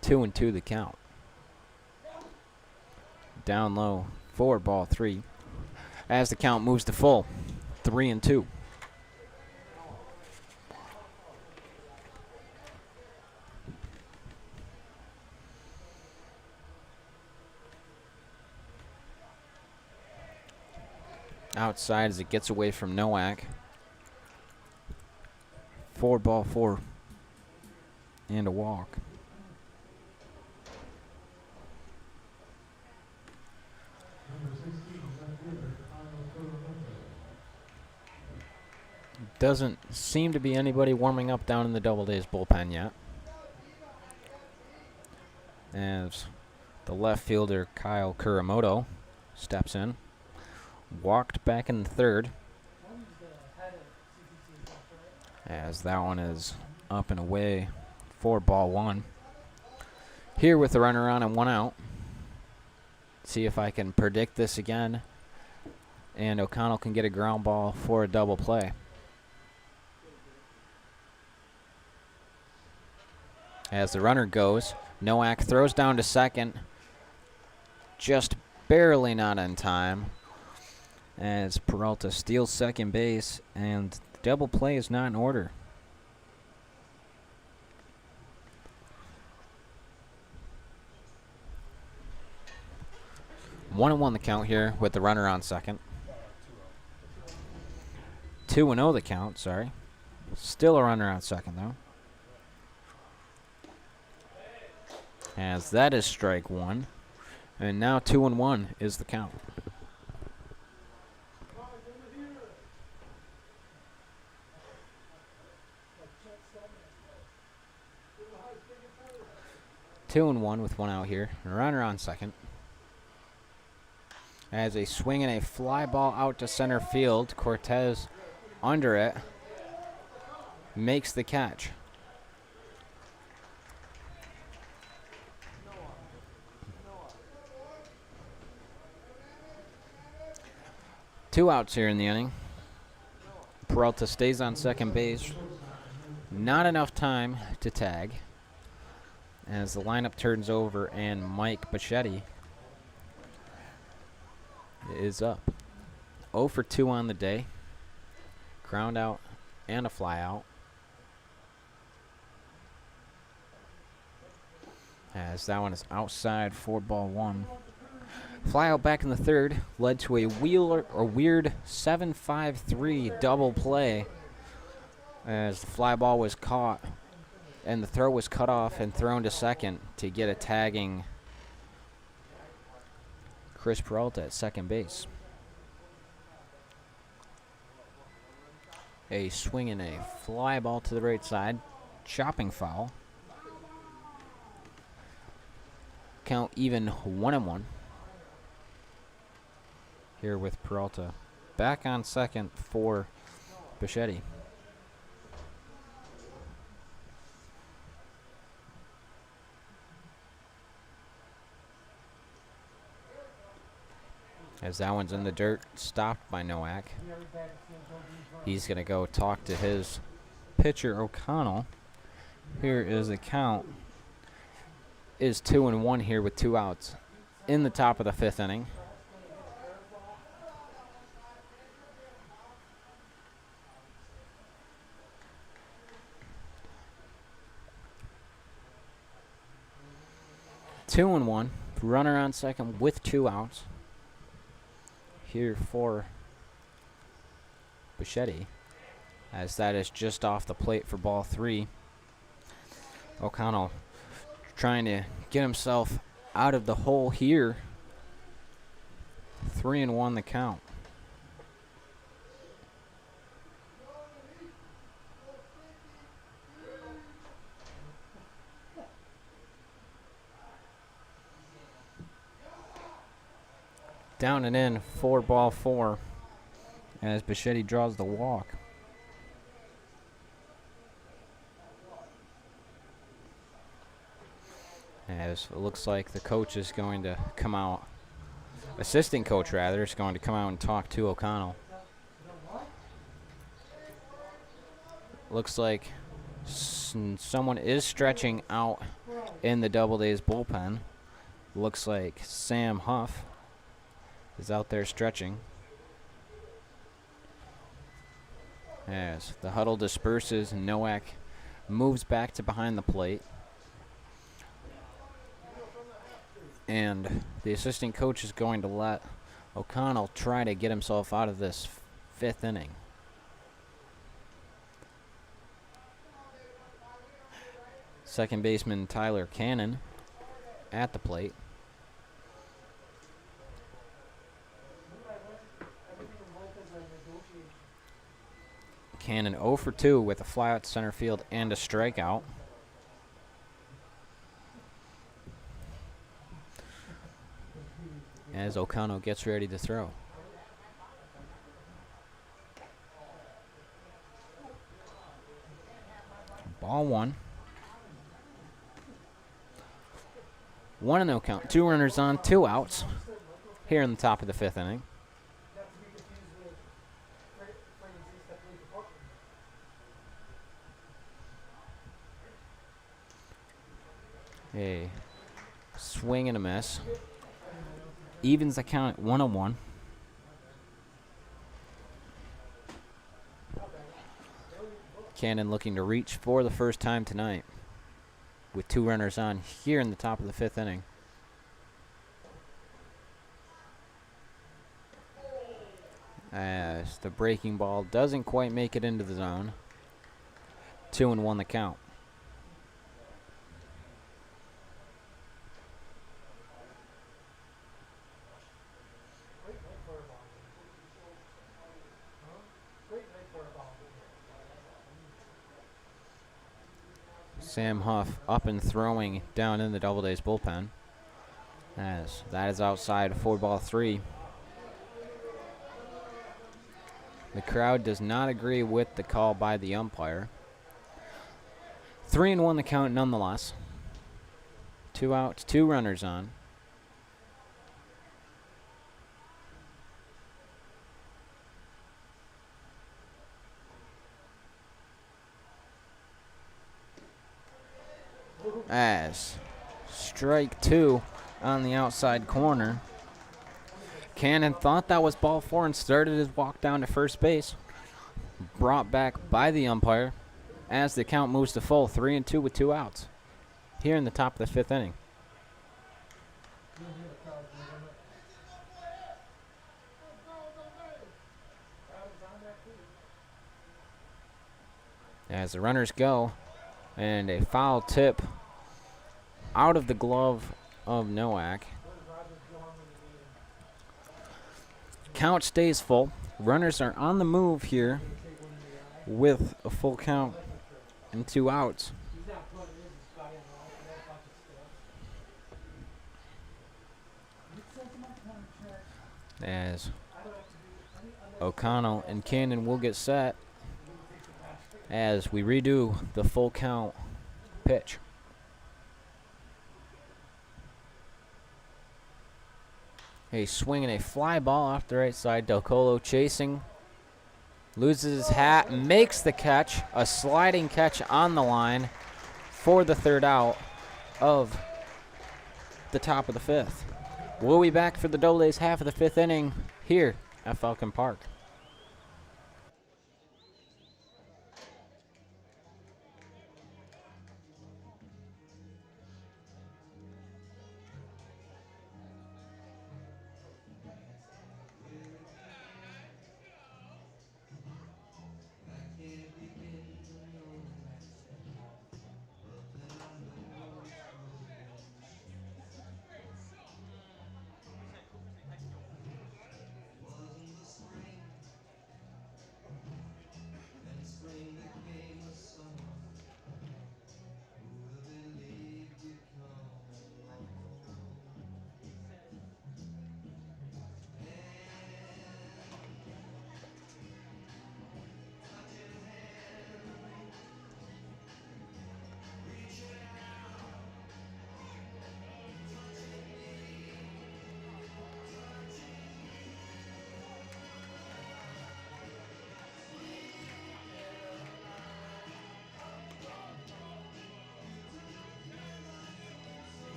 Two and two the count. Down low, 4-3. As the count moves to full, 3-2. Outside as it gets away from Nowak. 4-4 and a walk. Doesn't seem to be anybody warming up down in the Doubledays bullpen yet. As the left fielder Kyle Kuramoto steps in. Walked back in the third. As that one is up and away, 4-1. Here with the runner on and 1 out. See if I can predict this again. And O'Connell can get a ground ball for a double play. As the runner goes, Nowak throws down to second. Just barely not in time. As Peralta steals second base, and the double play is not in order. One and one the count here with the runner on second. 2-0 the count, sorry. Still a runner on second, though. As that is strike 1. And now 2-1 is the count. Two and one with 1 out here. Runner on second. As a swing and a fly ball out to center field. Cortez under it. Makes the catch. Two outs here in the inning. Peralta stays on second base. Not enough time to tag. As the lineup turns over and Mike Bichetti is up. 0 for 2 on the day. Ground out and a fly out. As that one is outside for ball one. Fly out back in the third led to a weird 7-5-3 double play as the fly ball was caught and the throw was cut off and thrown to second to get a tagging Chris Peralta at second base. A swing and a fly ball to the right side. Chopping foul. Count even 1-1. Here with Peralta. Back on second for Bichetti. As that one's in the dirt, stopped by Nowak. He's going to go talk to his pitcher, O'Connell. Here is the count. Is 2-1 here with 2 outs in the top of the 5th inning. Two and one, runner on second with 2 outs. Here for Bichetti, as that is just off the plate for ball 3. O'Connell trying to get himself out of the hole here. 3-1 the count. Down and in for ball 4 as Bichetti draws the walk. As it looks like the coach is going to come out, assistant coach rather, is going to come out and talk to O'Connell. Looks like someone is stretching out in the Doubledays bullpen. Looks like Sam Huff is out there stretching. As the huddle disperses and Nowak moves back to behind the plate. And the assistant coach is going to let O'Connell try to get himself out of this 5th inning. Second baseman Tyler Cannon at the plate. Cannon 0 for 2 with a fly out to center field and a strikeout. As O'Connell gets ready to throw. Ball 1. 1-0 count. 2 runners on, 2 outs here in the top of the 5th inning. A swing and a miss. Evens the count at 1-1. Cannon looking to reach for the first time tonight with 2 runners on here in the top of the 5th inning. As the breaking ball doesn't quite make it into the zone. 2-1 the count. Sam Huff up and throwing down in the Doubledays bullpen. As that is outside for ball 3. The crowd does not agree with the call by the umpire. 3-1 the count nonetheless. 2 outs, 2 runners on. As strike 2 on the outside corner. Cannon thought that was ball 4 and started his walk down to first base. Brought back by the umpire as the count moves to full. 3-2 with 2 outs here in the top of the 5th inning. as the runners go, and a foul tip out of the glove of Nowak. Count stays full. Runners are on the move here with a full count and 2 outs. As O'Connell and Cannon will get set as we redo the full count pitch. A swing and a fly ball off the right side. Del Colo chasing. Loses his hat. Makes the catch. A sliding catch on the line for the 3rd out of the top of the 5th. We'll be back for the Doubledays half of the 5th inning here at Falcon Park.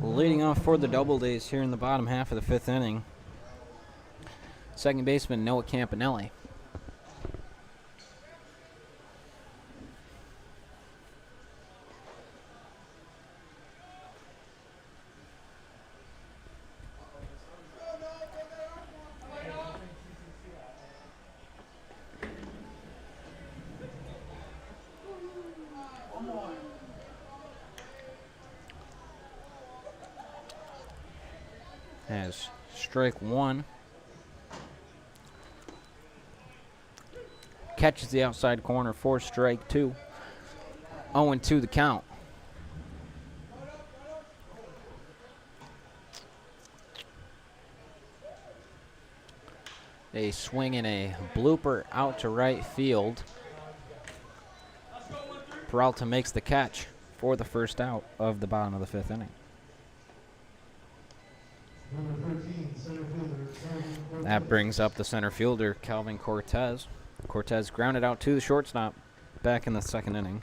Leading off for the Doubledays here in the bottom half of the 5th inning, second baseman Noah Campanelli. Has strike 1. Catches the outside corner for strike 2. 0-2 the count. A swing and a blooper out to right field. Peralta makes the catch for the 1st out of the bottom of the 5th inning. That brings up the center fielder, Calvin Cortez. Cortez grounded out to the shortstop back in the 2nd inning.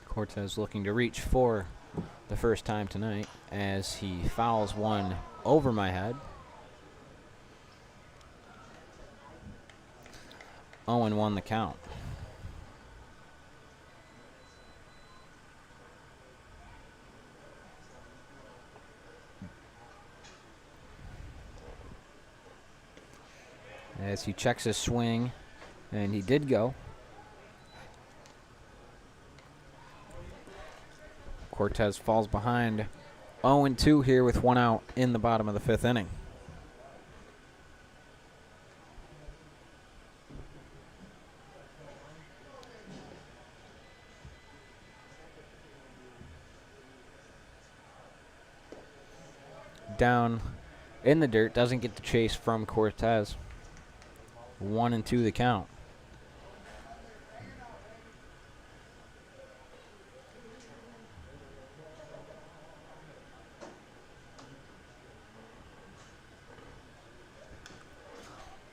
Cortez looking to reach for the first time tonight as he fouls one over my head. 0-1 the count. As he checks his swing, and he did go. Cortez falls behind 0-2 here with 1 out in the bottom of the 5th inning. Down in the dirt, doesn't get the chase from Cortez. 1-2 the count.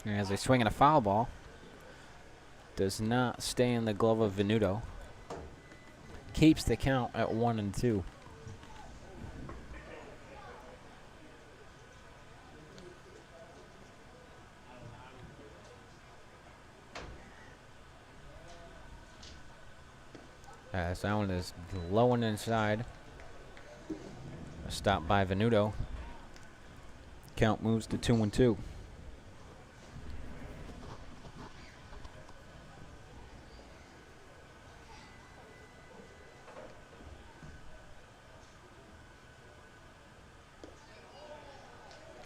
As they swing at a foul ball, does not stay in the glove of Venuto. Keeps the count at 1-2. As that one is low and inside. A stop by Venuto. Count moves to 2-2.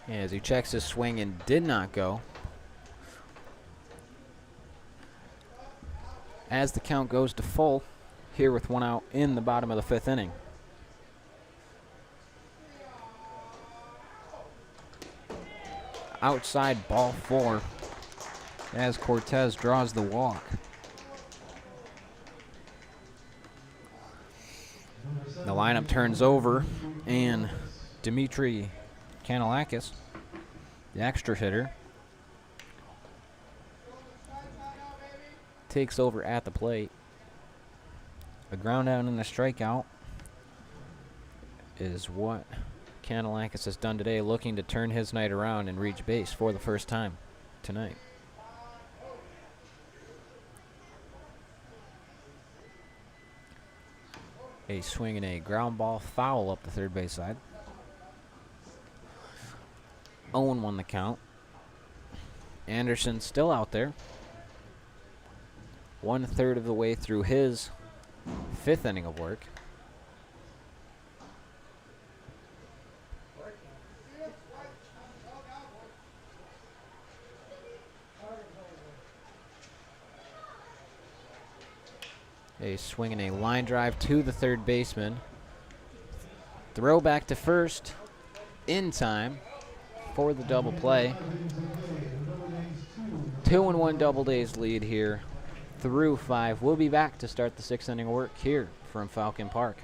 As he checks his swing and did not go. As the count goes to full, here with 1 out in the bottom of the 5th inning. Outside ball 4 as Cortez draws the walk. The lineup turns over and Dimitri Kanalakis, the extra hitter, takes over at the plate. A ground out and a strikeout is what Kanalakis has done today, looking to turn his night around and reach base for the first time tonight. A swing and a ground ball foul up the third base side. 0-1 the count. Anderson still out there. 1/3 of the way through his 5th inning of work. A swing and a line drive to the third baseman. Throw back to first in time for the double play. 2-1 Doubledays lead here through 5. We'll be back to start the 6th inning work here from Falcon Park.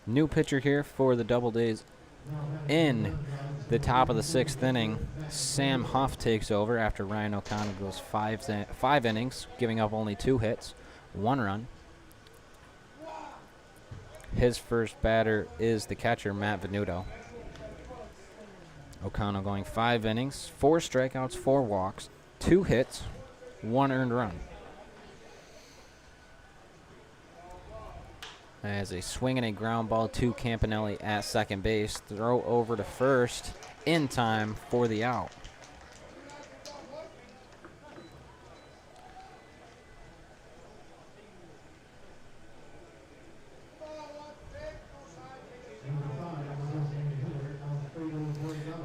New pitcher here for the Doubledays in the top of the 6th inning. Sam Huff takes over after Ryan O'Connell goes five innings, giving up only 2 hits, 1 run. His first batter is the catcher, Matt Venuto. O'Connell going 5 innings, 4 strikeouts, 4 walks, 2 hits, 1 earned run. As a swing and a ground ball to Campanelli at second base. Throw over to first in time for the out.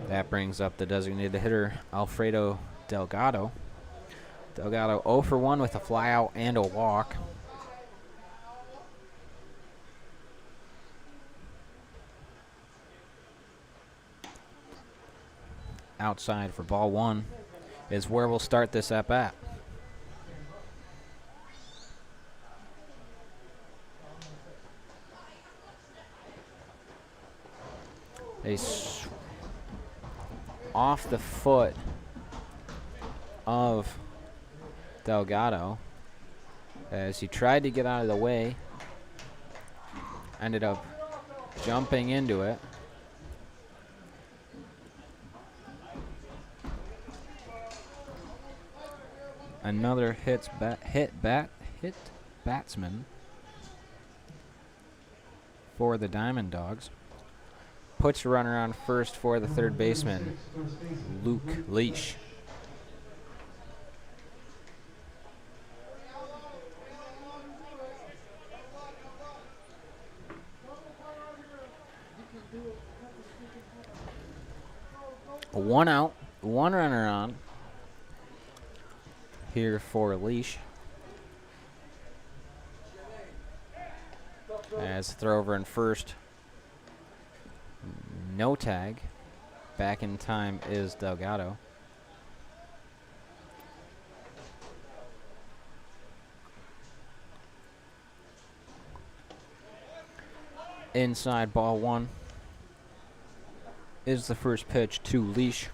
That brings up the designated hitter, Alfredo Delgado. Delgado 0 for 1 with a flyout and a walk. Outside for ball 1 is where we'll start this at bat. Off the foot of Delgado as he tried to get out of the way, ended up jumping into it. Another hit batsman for the Dimond Dawgs. Puts a runner on first for the third baseman, Leach. One out, 1 runner on here for Leach. As throw over in first. No tag. Back in time is Delgado. Inside ball 1 is the first pitch to Leach.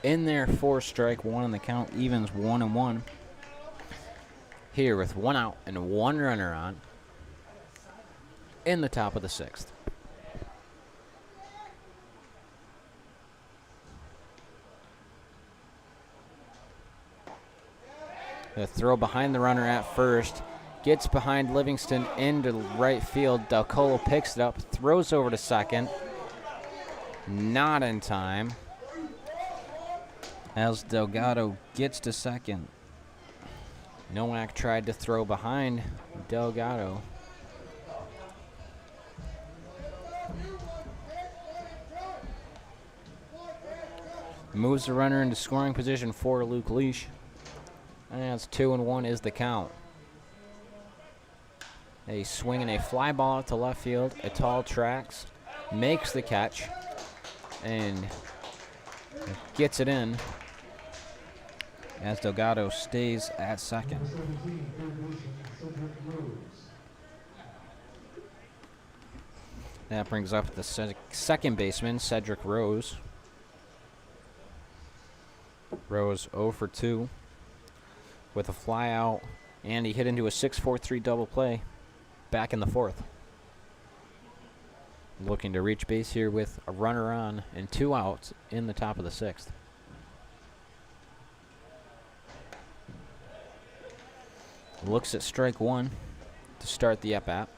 In there for strike 1 on the count, evens 1-1. Here with 1 out and 1 runner on in the top of the 6th. The throw behind the runner at first. Gets behind Livingston into right field. Delcolo picks it up, throws over to second. Not in time. As Delgado gets to second. Nowak tried to throw behind Delgado. Moves the runner into scoring position for Luke Leach. And it's 2-1 is the count. A swing and a fly ball out to left field. Atal tracks, makes the catch, and gets it in as Delgado stays at second. That brings up the second baseman, Cedric Rose. Rose 0 for 2 with a fly out, and he hit into a 6-4-3 double play back in the 4th. Looking to reach base here with a runner on and 2 outs in the top of the 6th. Looks at strike 1 to start the at-bat.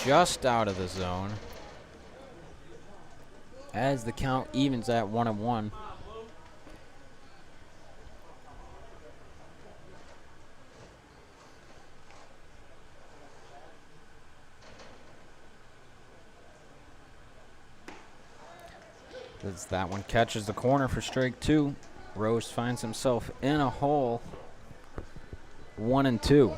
Just out of the zone as the count evens at 1-1. As that one catches the corner for strike 2. Rose finds himself in a hole. 1-2.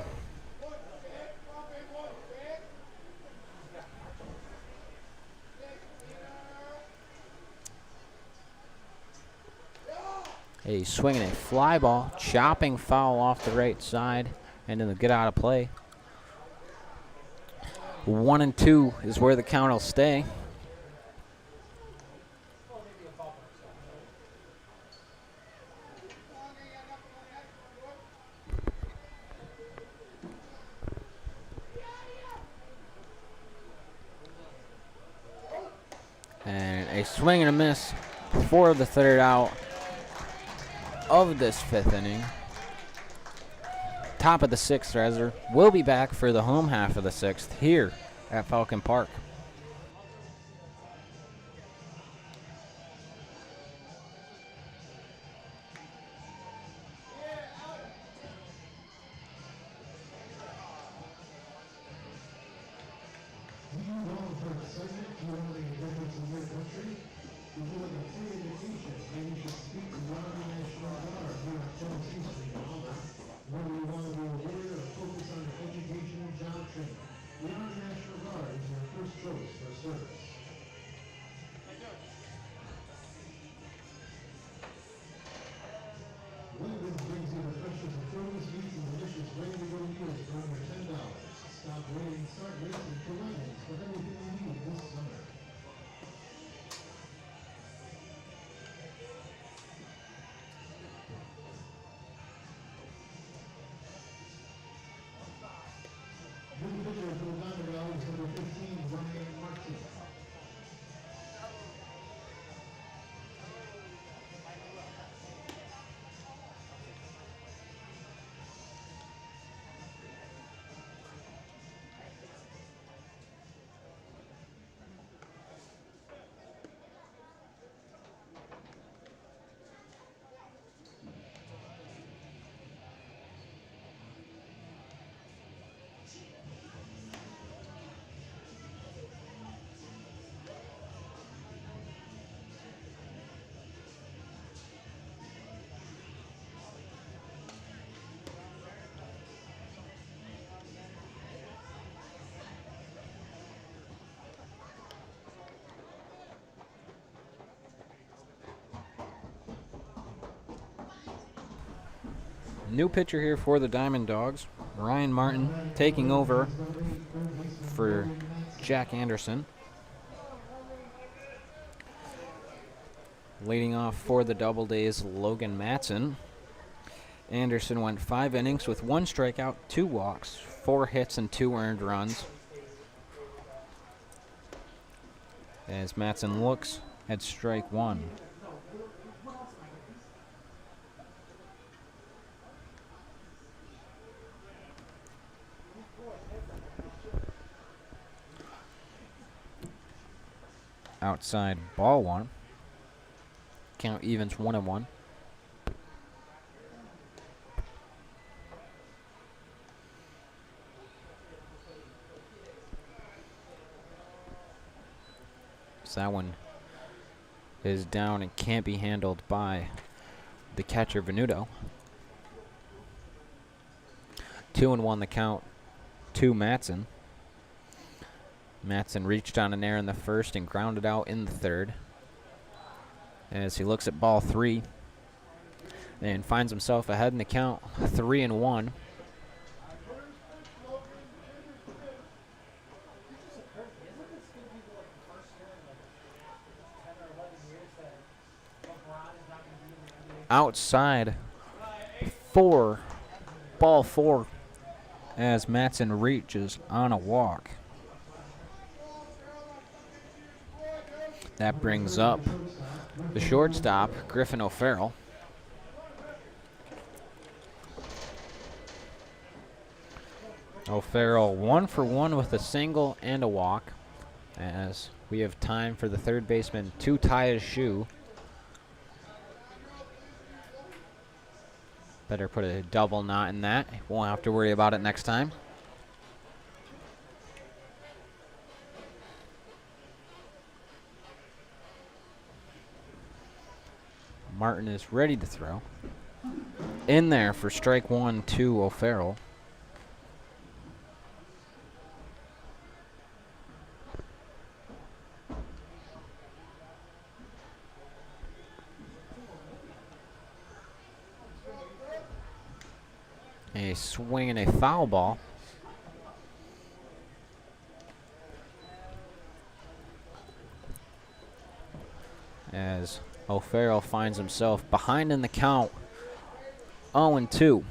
He's swinging a fly ball, chopping foul off the right side, and in the get out of play. 1-2 is where the count will stay. And a swing and a miss for the third out of this 5th inning. Top of the 6th, rather. We'll be back for the home half of the 6th here at Falcon Park. New pitcher here for the Diamond Dogs. Ryan Martin taking over for Jack Anderson. Leading off for the Doubledays, Logan Matson. Anderson went 5 innings with 1 strikeout, 2 walks, 4 hits, and 2 earned runs. As Matson looks at strike 1. Outside ball 1. Count evens 1-1. So that one is down and can't be handled by the catcher Venuto. 2-1 the count to Matson. Matson reached on an error in the first and grounded out in the third. As he looks at ball 3 and finds himself ahead in the count, 3-1. Outside for ball 4 as Matson reaches on a walk. That brings up the shortstop, Griffin O'Farrell. O'Farrell 1 for 1 with a single and a walk, as we have time for the third baseman to tie his shoe. Better put a double knot in that. Won't have to worry about it next time. Martin is ready to throw. In there for strike 1 to O'Farrell. A swing and a foul ball. As O'Farrell finds himself behind in the count, 0-2.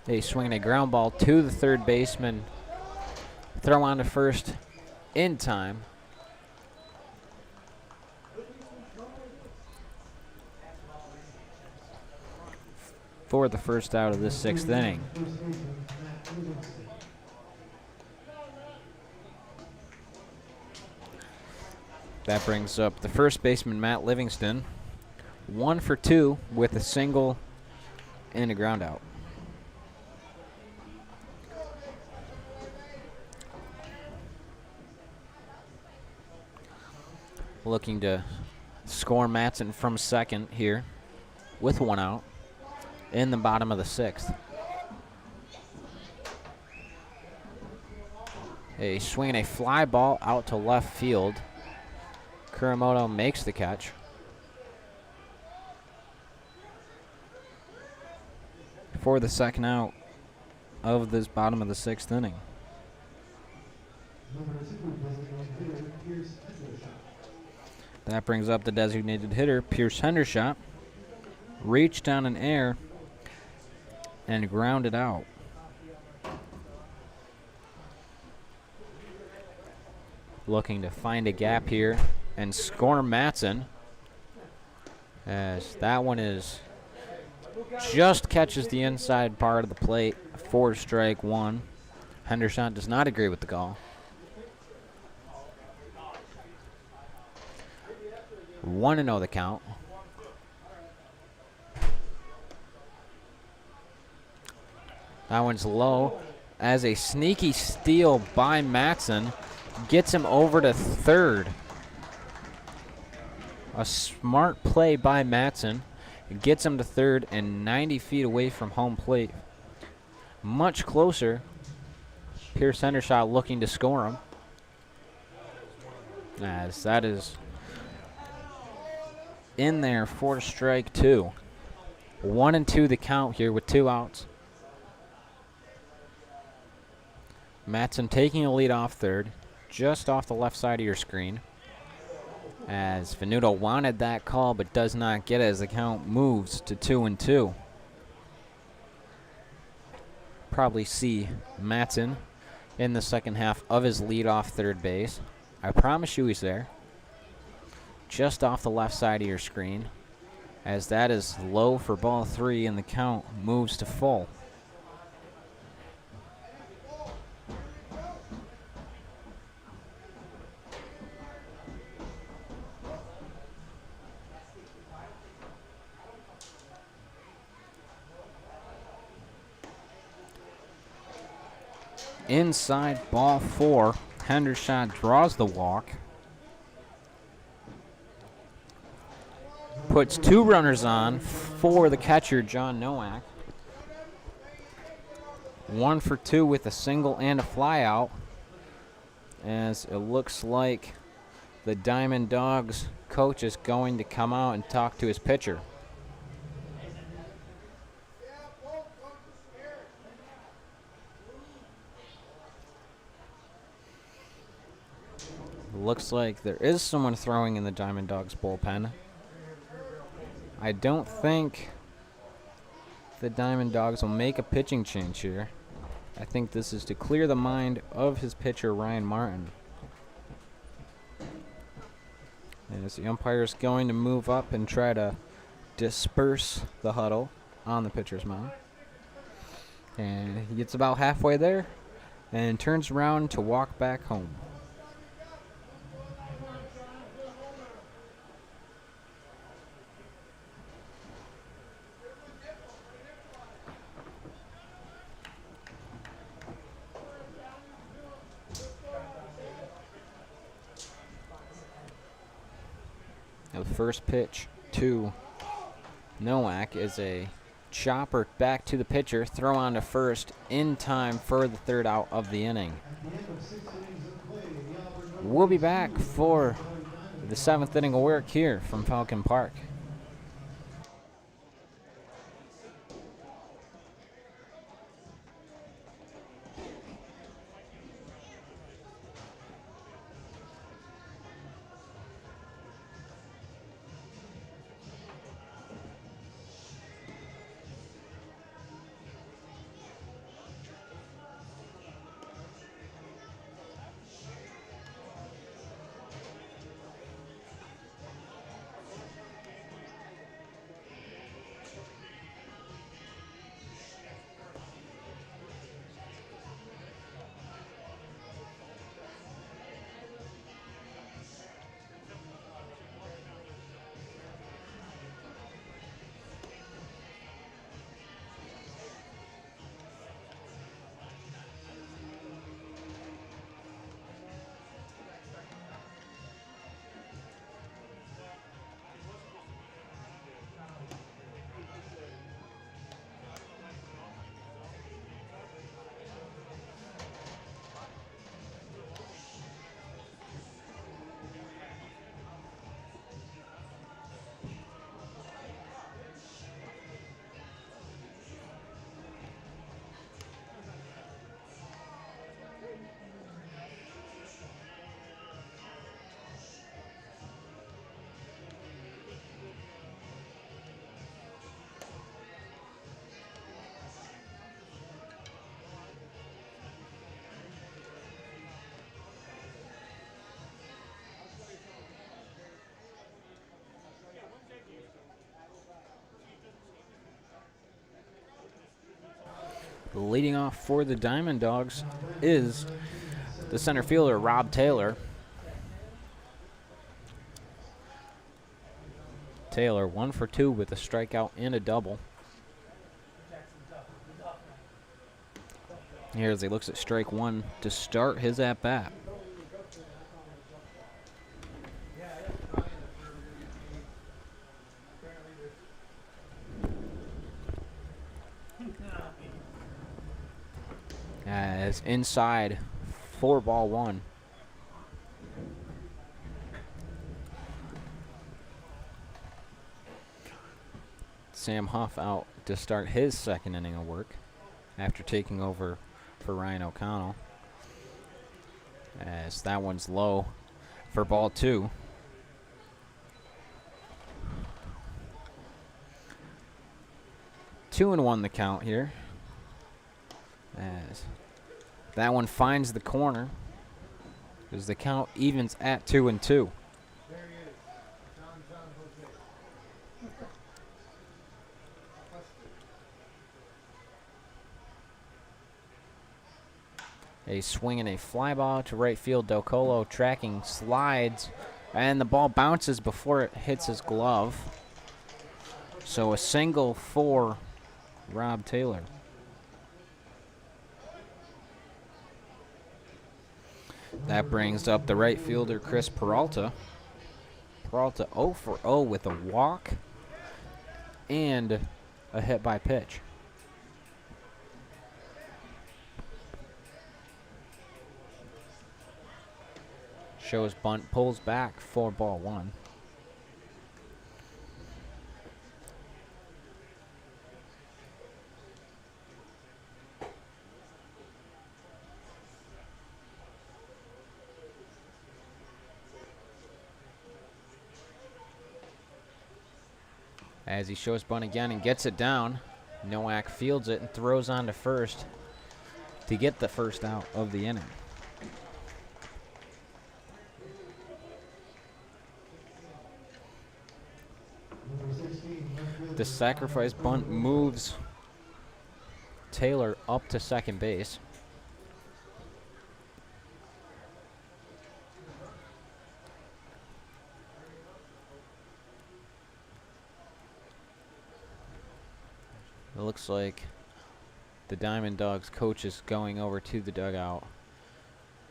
They swing a ground ball to the third baseman. Throw on to first in time. For the first out of this 6th inning. That brings up the first baseman, Matt Livingston. 1 for 2 with a single and a ground out. Looking to score Matson from second here with 1 out in the bottom of the 6th. A swing and a fly ball out to left field. Kuramoto makes the catch. For the second out of this bottom of the 6th inning. That brings up the designated hitter, Pierce Hendershot. Reached down in air and grounded out. Looking to find a gap here and score Matson, as that one is just catches the inside part of the plate for strike 1. Hendershot does not agree with the call. 1-0 the count. That one's low as a sneaky steal by Matson gets him over to third. A smart play by Matson gets him to third and 90 feet away from home plate. Much closer. Pierce Hendershot looking to score him. As that is in there for strike 2. 1-2 the count here with 2 outs. Matson taking a lead off third, just off the left side of your screen. As Venuto wanted that call but does not get it as the count moves to 2-2. Probably see Matson in the second half of his lead off third base. I promise you he's there. Just off the left side of your screen. As that is low for ball 3 and the count moves to full. Inside ball 4. Hendershot draws the walk. Puts 2 runners on for the catcher, John Nowak. 1 for 2 with a single and a fly out. As it looks like the Dimond Dawgs coach is going to come out and talk to his pitcher. Looks like there is someone throwing in the Dimond Dawgs bullpen. I don't think the Dimond Dawgs will make a pitching change here. I think this is to clear the mind of his pitcher, Ryan Martin. As the umpire is going to move up and try to disperse the huddle on the pitcher's mound. And he gets about halfway there and turns around to walk back home. The first pitch to Nowak is a chopper back to the pitcher, throw on to first in time for the third out of the inning. We'll be back for the 7th inning of work here from Falcon Park. Leading off for the Diamond Dogs is the center fielder, Rob Taylor. Taylor 1 for 2 with a strikeout and a double. Here as he looks at strike one to start his at-bat. As inside, 4-1. Sam Huff out to start his 2nd inning of work after taking over for Ryan O'Connell. As that one's low for ball 2. Two and 1 the count here. As that one finds the corner, as the count evens at 2-2. A swing and a fly ball to right field. Del Colo tracking, slides, and the ball bounces before it hits his glove. So a single for Rob Taylor. That brings up the right fielder, Chris Peralta. Peralta 0 for 0 with a walk and a hit by pitch. Shows bunt, pulls back for ball 1. As he shows bunt again and gets it down, Nowak fields it and throws on to first to get the first out of the inning. The sacrifice bunt moves Taylor up to second base. It looks like the Diamond Dogs coach is going over to the dugout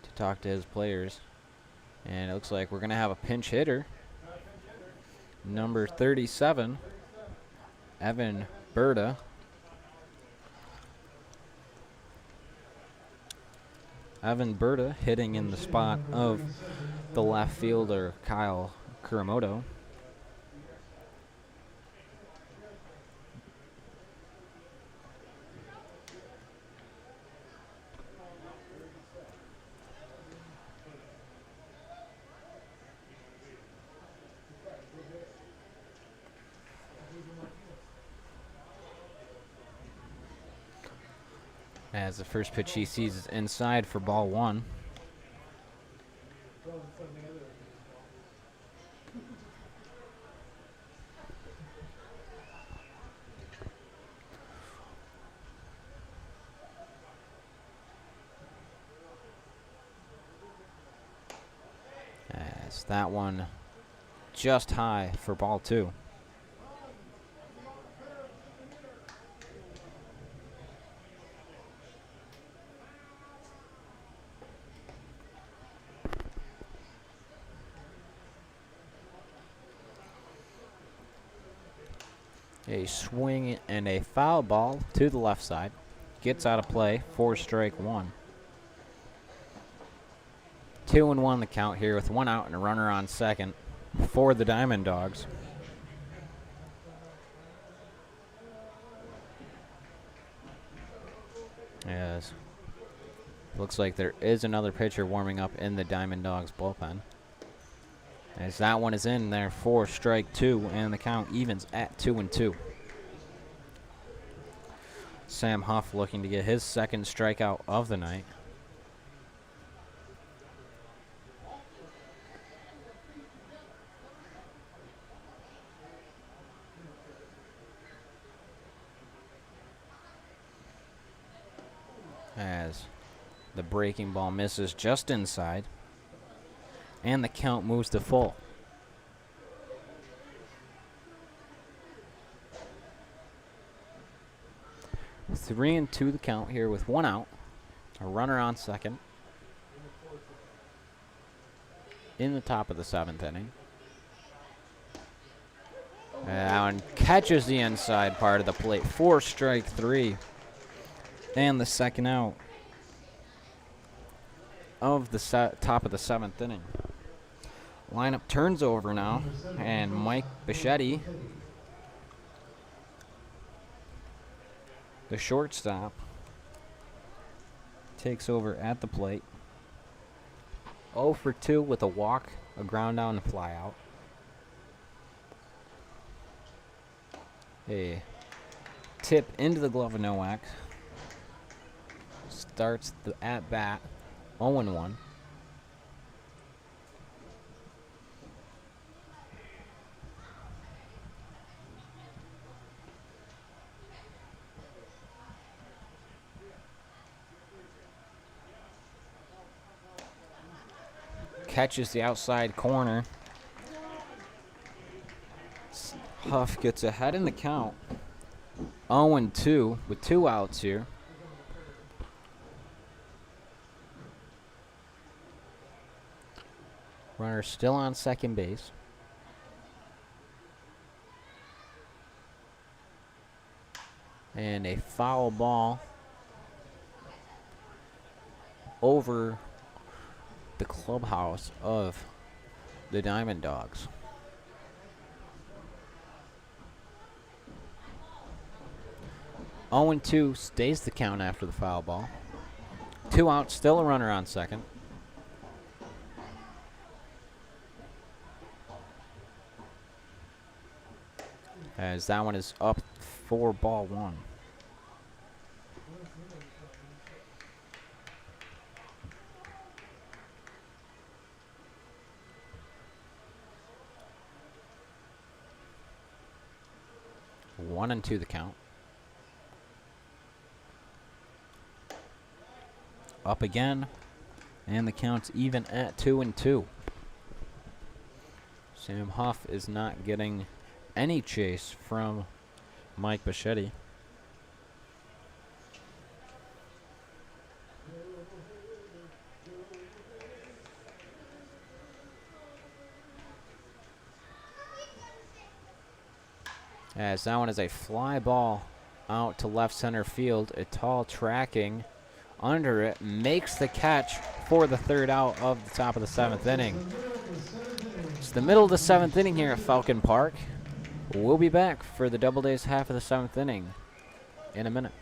to talk to his players. And it looks like we're going to have a pinch hitter. Number 37, Evan Berta. Evan Berta hitting in the spot of the left fielder Kyle Kuramoto. As the first pitch he sees is inside for ball one. As that one just high for ball two. A swing and a foul ball to the left side. Gets out of play for strike one. 2-1 the count here with one out and a runner on second for the Dimond Dawgs. Yes. Looks like there is another pitcher warming up in the Dimond Dawgs bullpen. As that one is in there for strike two, and the count evens at 2-2. Sam Huff looking to get his second strikeout of the night. As the breaking ball misses just inside. And the count moves to full. Three and two the count here with one out. A runner on second. In the top of the seventh inning. And catches the inside part of the plate for strike three. And the second out of the top of the seventh inning. Lineup turns over now, and Mike Bichetti, the shortstop, takes over at the plate. 0 for 2 with a walk, a ground down, and a fly out. A tip into the glove of Nowak. Starts the at-bat 0-1. Catches the outside corner. Huff gets ahead in the count. 0-2 with two outs here. Runner still on second base. And a foul ball over the clubhouse of the Dimond Dawgs. Oh and 2 stays the count after the foul ball. Two outs, still a runner on second. As that one is up for ball one. One and 2 the count. Up again, and the count's even at 2-2. Sam Huff is not getting any chase from Mike Bichetti. As that one is a fly ball out to left center field. Ital tracking under it, makes the catch for the third out of the top of the 7th inning. It's the middle of the 7th inning here at Falcon Park. We'll be back for the Doubledays half of the 7th inning in a minute.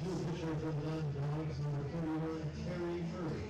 New pitcher from the Dawgs, number 31, Terry Murray.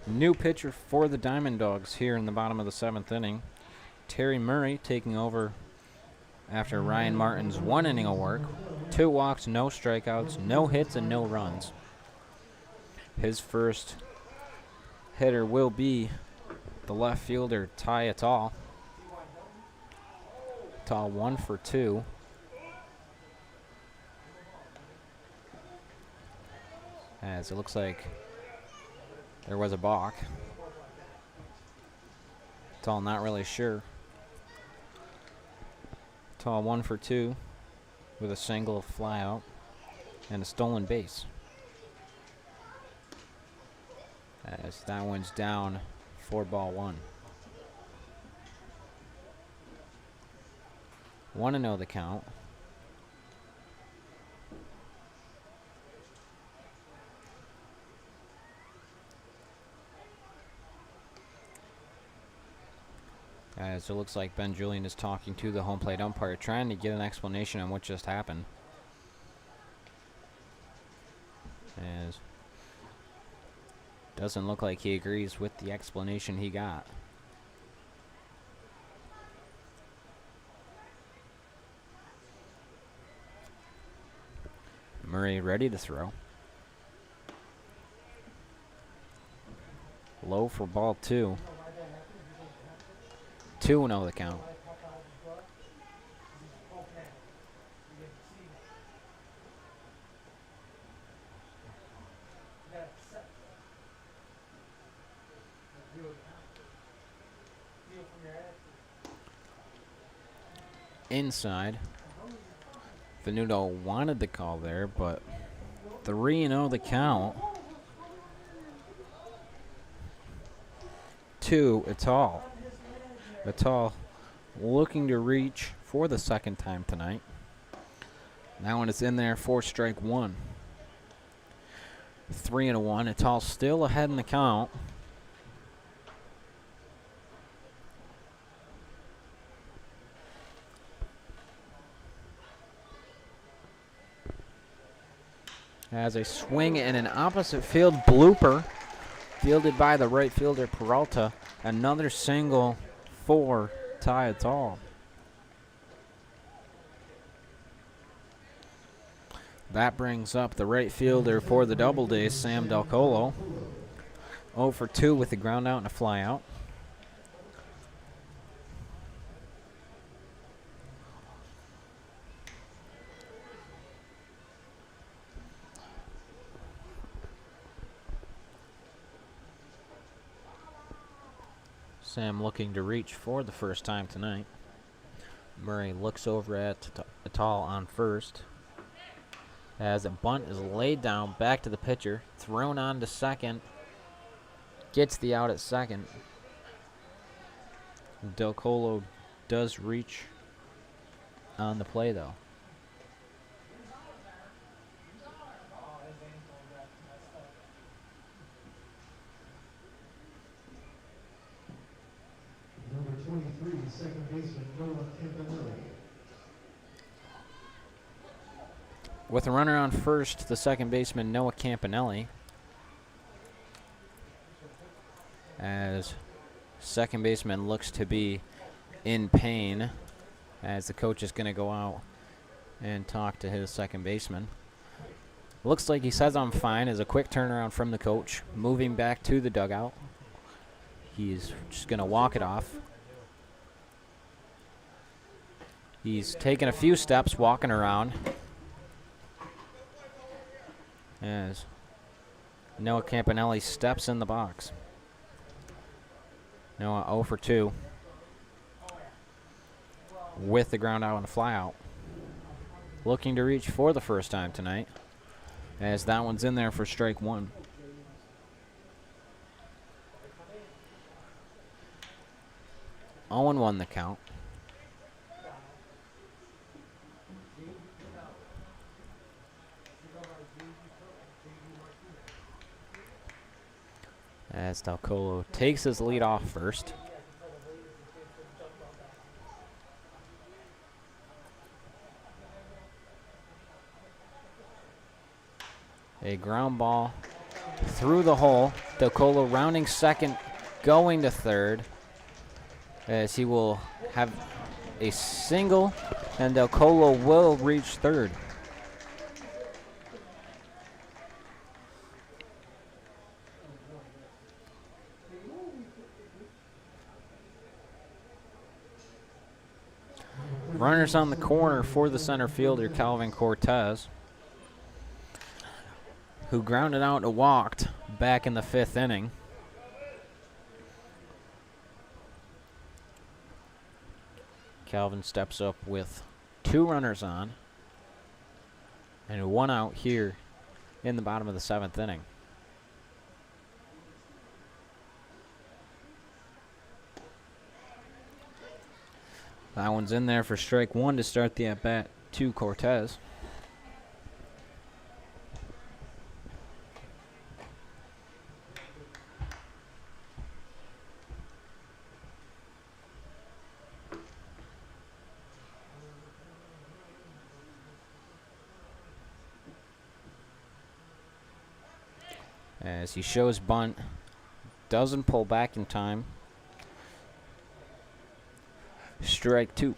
New pitcher for the Diamond Dogs here in the bottom of the 7th inning. Terry Murray taking over after Ryan Martin's 1 inning of work. 2 walks, no strikeouts, no hits, and no runs. His first hitter will be the left fielder, Ty Ital. Ital 1 for 2. As it looks like there was a balk. Ital not really sure. Ital 1 for 2 with a single, fly out, and a stolen base. As that one's down, 4-1. 1-0 the count. As it looks like Ben Julian is talking to the home plate umpire, trying to get an explanation on what just happened. As doesn't look like he agrees with the explanation he got. Murray ready to throw. Low for ball 2. 2-0 the count. Inside. Venuto wanted the call there, but 3-0 the count. 2, Ital. Ital looking to reach for the second time tonight. That one is in there for strike 1. 3-1. Ital still ahead in the count. As a swing and an opposite field blooper fielded by the right fielder Peralta. Another single for Ty Ital. That brings up the right fielder for the Doubledays, Sam Del Colo. 0 for 2 with the ground out and a fly out. Sam looking to reach for the first time tonight. Murray looks over at Ital on first. As a bunt is laid down, back to the pitcher, thrown on to second, gets the out at second. Del Colo does reach on the play, though. Number 23, second baseman Noah Campanelli. With a runner on first, the second baseman Noah Campanelli. As second baseman looks to be in pain, as the coach is going to go out and talk to his second baseman. Looks like he says I'm fine, as a quick turnaround from the coach, moving back to the dugout. He's just going to walk it off. He's taken a few steps walking around. As Noah Campanelli steps in the box. Noah 0 for 2 with the ground out and a fly out. Looking to reach for the first time tonight, as that one's in there for strike 1. Owen won the count. As Del Colo takes his lead off first. A ground ball through the hole. Del Colo rounding second, going to third. As he will have a single, and Del Colo will reach third. Runners on the corner for the center fielder, Calvin Cortez, who grounded out and walked back in the 5th inning. Calvin steps up with 2 runners on and 1 out here in the bottom of the 7th inning. That one's in there for strike 1 to start the at-bat to Cortez. As he shows bunt, doesn't pull back in time. Strike 2.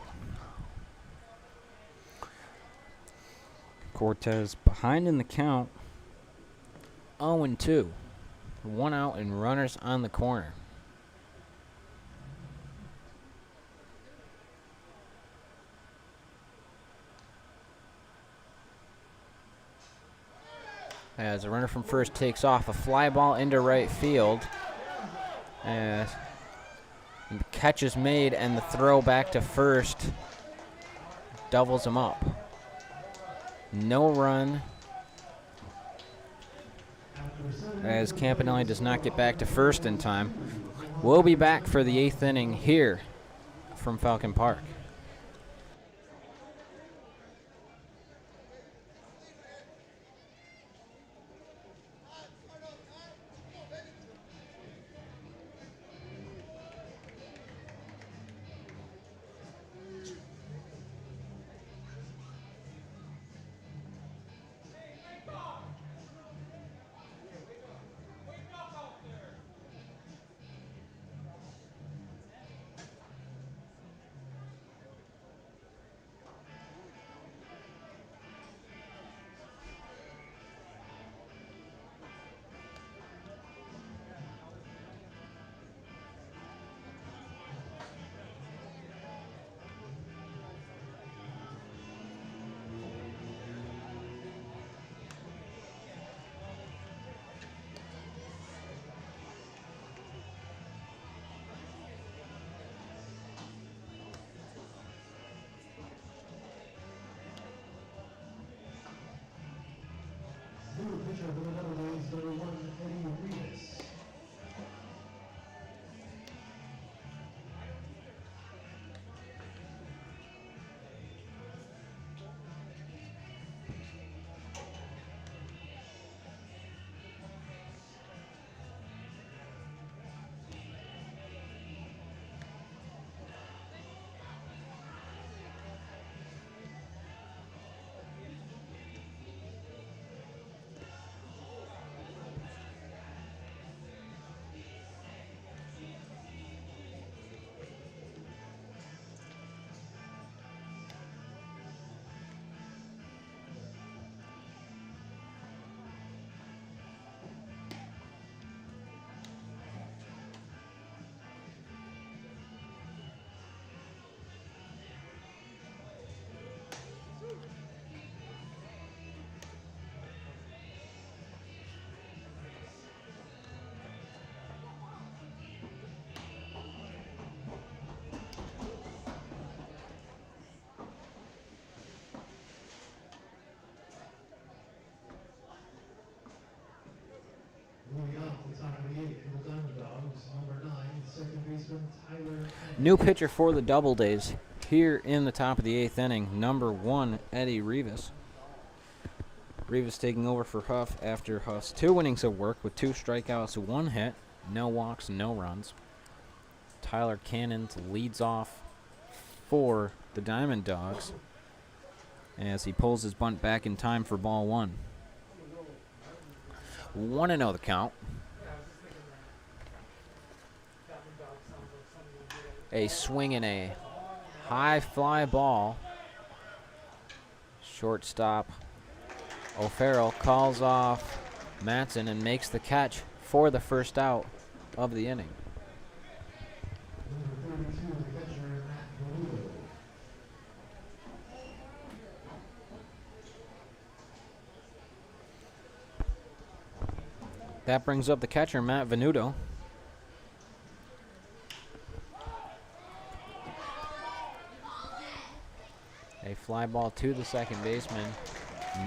Cortez behind in the count. 0-2. 1 out and runners on the corner. As a runner from first takes off, a fly ball into right field. As the catch is made, and the throw back to first doubles him up. No run, as Campanelli does not get back to first in time. We'll be back for the 8th inning here from Falcon Park. New pitcher for the Doubledays, number 1, Eddie Rivas. Moving on to the top of the 8th for the Diamond Dawgs, number 9, second baseman Tyler. New pitcher for the Doubledays here in the top of the 8th inning, number 1, Eddie Rivas. Rivas taking over for Huff after Huff's 2 innings of work with 2 strikeouts, 1 hit, no walks, no runs. Tyler Cannons leads off for the Diamond Dogs as he pulls his bunt back in time for ball 1. 1-0 the count. A swing and a high fly ball. Shortstop O'Farrell calls off Matson and makes the catch for the first out of the inning. Number 32, the catcher, Venuto. That brings up the catcher, Matt Venuto. A fly ball to the second baseman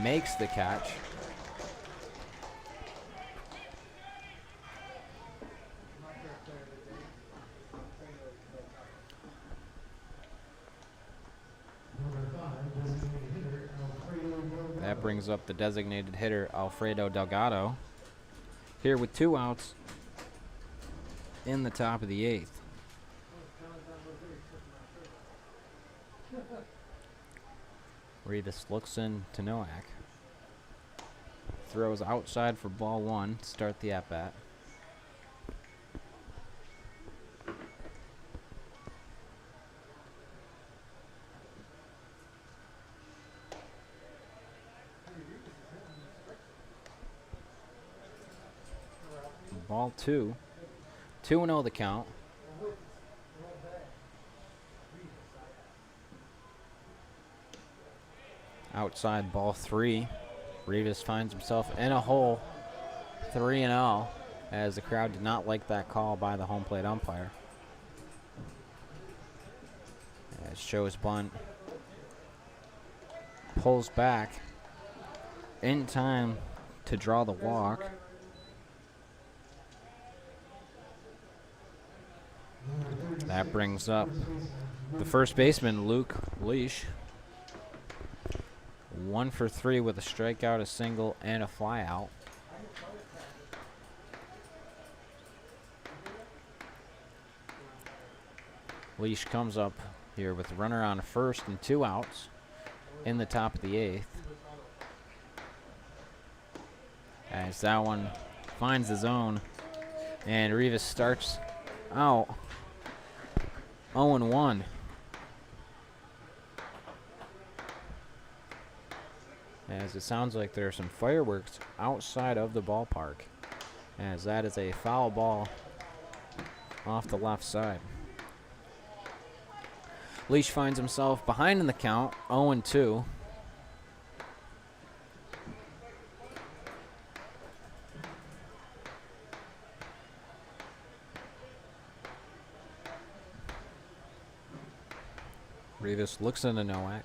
makes the catch. Number 5, designated hitter Alfredo Delgado. That brings up the designated hitter, Alfredo Delgado. Here with 2 outs in the top of the 8th. Rivas looks in to Nowak. Throws outside for ball 1 to start the at-bat. Ball 2. 2-0 the count. Outside ball 3. Rivas finds himself in a hole. 3-0 as the crowd did not like that call by the home plate umpire. As shows bunt. Pulls back in time to draw the walk. That brings up the first baseman, Leach. 1 for 3 with a strikeout, a single, and a flyout. Leach comes up here with a runner on first and 2 outs in the top of the 8th. As that one finds the zone, and Rivas starts out 0-1. As it sounds like there are some fireworks outside of the ballpark, as that is a foul ball off the left side. Leach finds himself behind in the count, 0-2. Rivas looks into Nowak.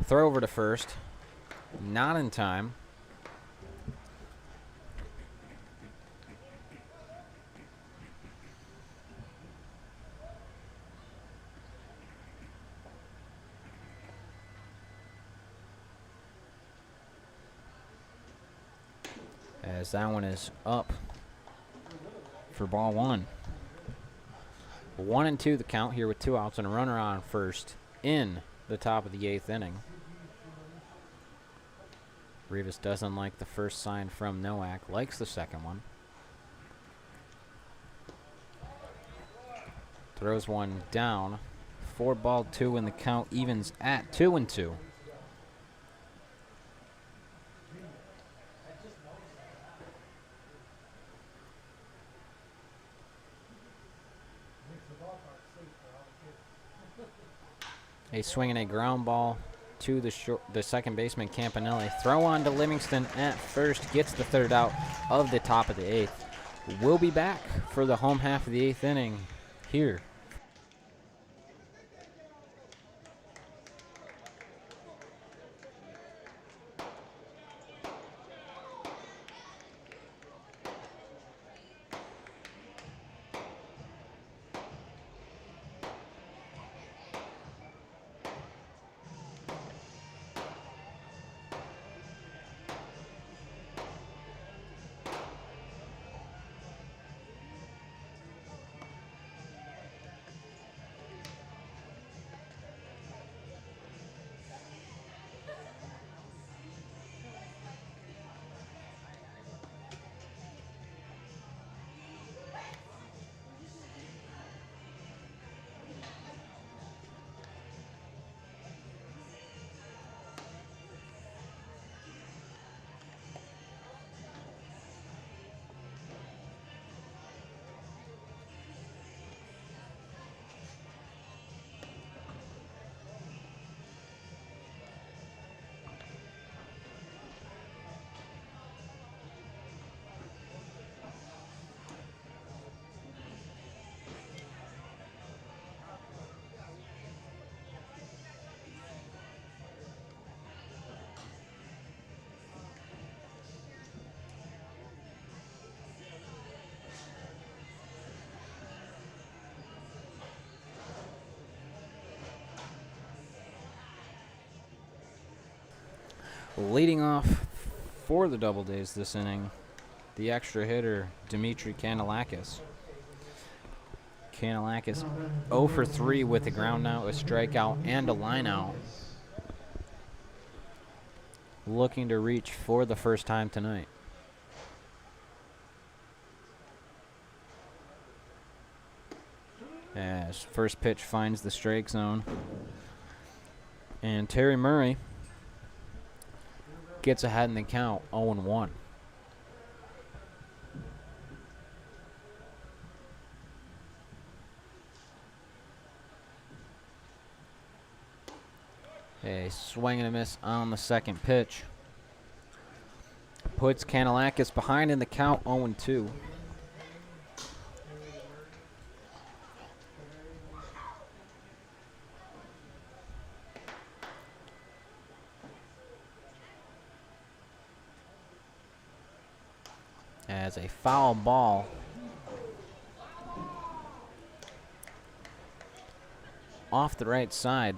Throw over to first. Not in time. As that one is up for ball 1. 1-2 the count here with 2 outs and a runner on first in the top of the 8th inning. Rivas doesn't like the first sign from Nowak, likes the second one. Throws one down. 4-2 in the count, evens at 2-2. A swing and a ground ball to the second baseman, Campanelli. Throw on to Livingston at first, gets the 3rd out of the top of the 8th. We'll be back for the home half of the 8th inning here. Leading off for the Doubledays this inning, the extra hitter, Dimitri Kanalakis. Kanalakis 0 for 3 with a ground out, a strikeout, and a line out. Looking to reach for the first time tonight. As first pitch finds the strike zone. And Terry Murray gets ahead in the count, 0-1. A swing and a miss on the second pitch. Puts Kanalakis behind in the count, 0-2. As a foul ball off the right side.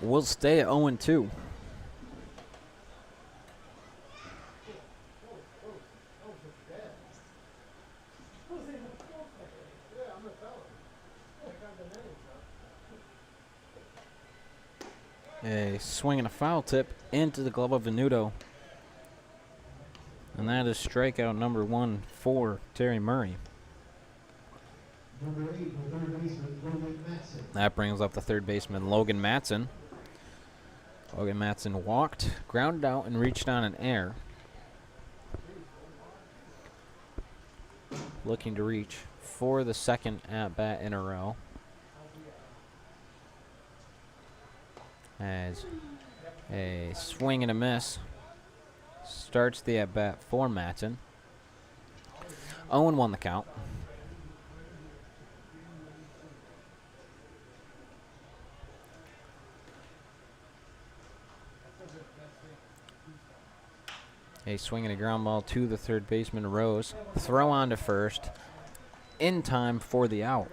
We'll stay at 0-2. A swing and a foul tip into the glove of Venuto. And that is strikeout number 1 for Terry Murray. Number 8, the third baseman, Logan Matson. That brings up the third baseman, Logan Matson. Logan Matson walked, grounded out, and reached on an error. Looking to reach for the second at-bat in a row. As a swing and a miss starts the at-bat for Matson. 0-1 the count. A swing and a ground ball to the third baseman, Rose. Throw on to first. In time for the out.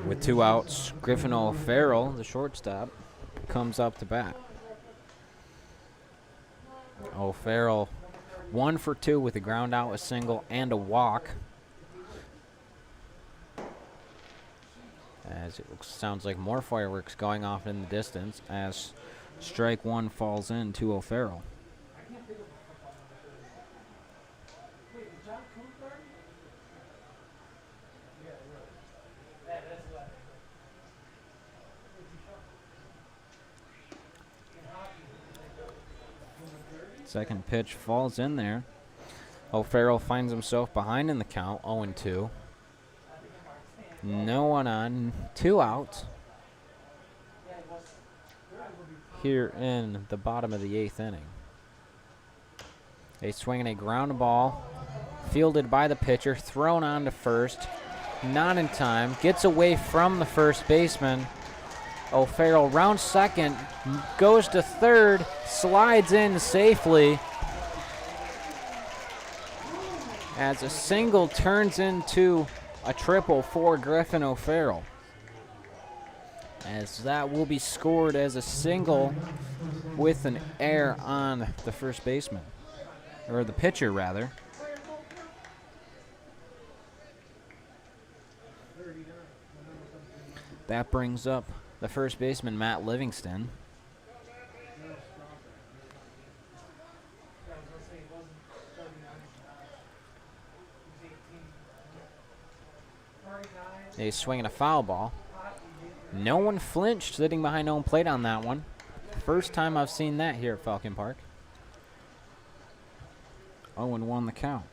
With 2 outs, Griffin O'Farrell, the shortstop, comes up to bat. O'Farrell 1 for 2 with a ground out, a single, and a walk. As it sounds like more fireworks going off in the distance as strike 1 falls in to O'Farrell. Second pitch falls in there. O'Farrell finds himself behind in the count, 0-2. No one on, 2 outs here in the bottom of the 8th inning. A swing and a ground ball fielded by the pitcher, thrown on to first, not in time, gets away from the first baseman. O'Farrell rounds second, goes to third, slides in safely as a single turns into a triple for Griffin O'Farrell, as that will be scored as a single with an error on the first baseman, or the pitcher rather. That brings up the first baseman, Matt Livingston. A swing and a foul ball. No one flinched sitting behind home plate on that one. First time I've seen that here at Falcon Park. 0-1 the count.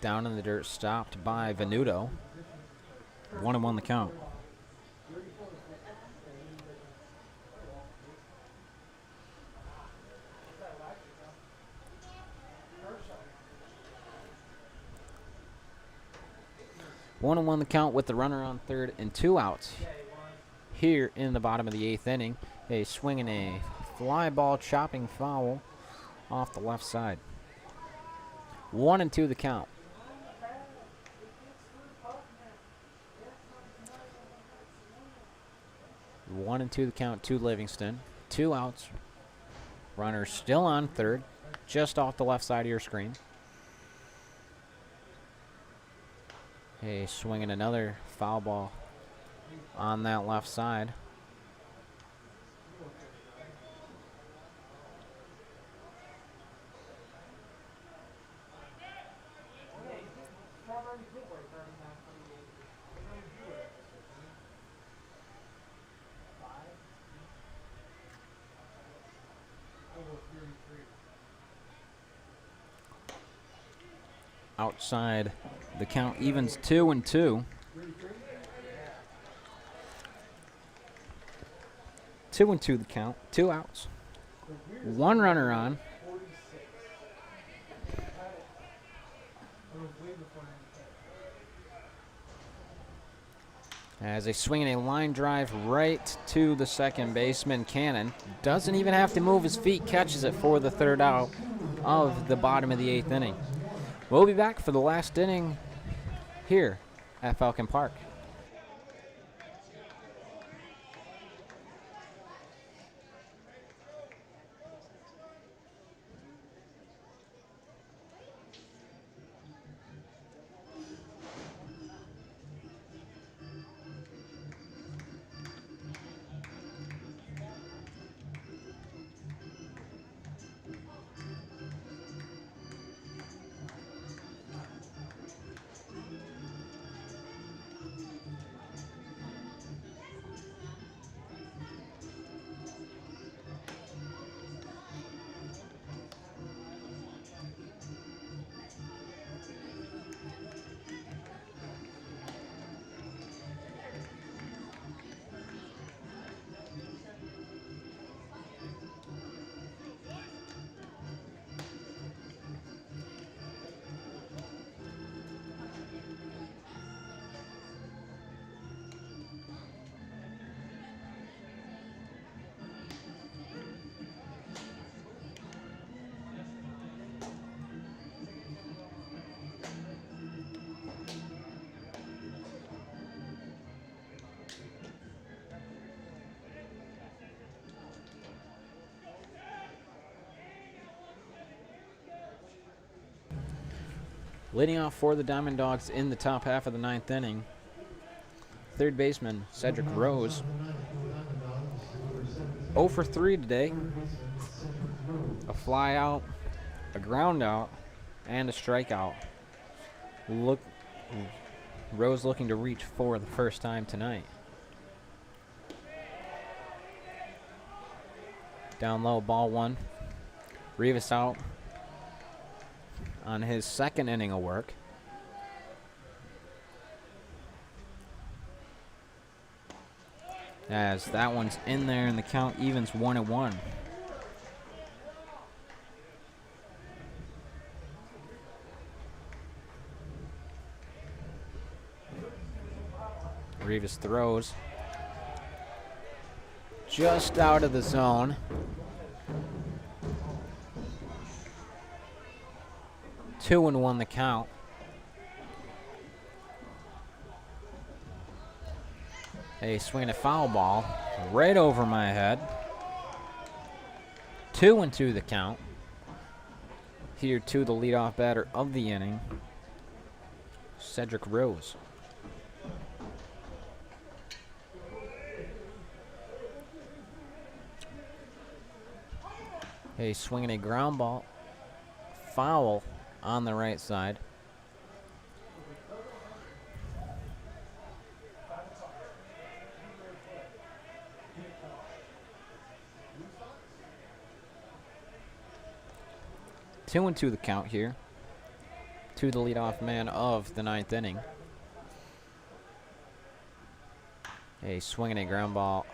Down in the dirt, stopped by Venuto. 1-1 the count. One and 1 the count with the runner on third and 2 outs. Here in the bottom of the 8th inning, a swing and a fly ball chopping foul off the left side. 1-2 the count. One and 2 the count to Livingston. 2 outs. Runner still on third, just off the left side of your screen. A swing and another foul ball on that left side. Outside, the count evens 2-2. 2-2 the count, 2 outs. 1 runner on. As they swing in a line drive right to the second baseman, Cannon doesn't even have to move his feet, catches it for the third out of the bottom of the 8th inning. We'll be back for the last inning here at Falcon Park. Leading off for the Diamond Dogs in the top half of the 9th inning, third baseman Cedric Rose. 0 for 3 today. A fly out, a ground out, and a strikeout. Rose looking to reach for the first time tonight. Down low, ball 1. Rivas out on his second inning of work. As that one's in there and the count evens 1-1. Rivas throws just out of the zone. 2-1 the count. A swing, a foul ball right over my head. 2-2 the count. Here to the leadoff batter of the inning, Cedric Rose. A swinging a ground ball, foul on the right side. Two and two the count here to the leadoff man of the 9th inning. A swinging a ground ball,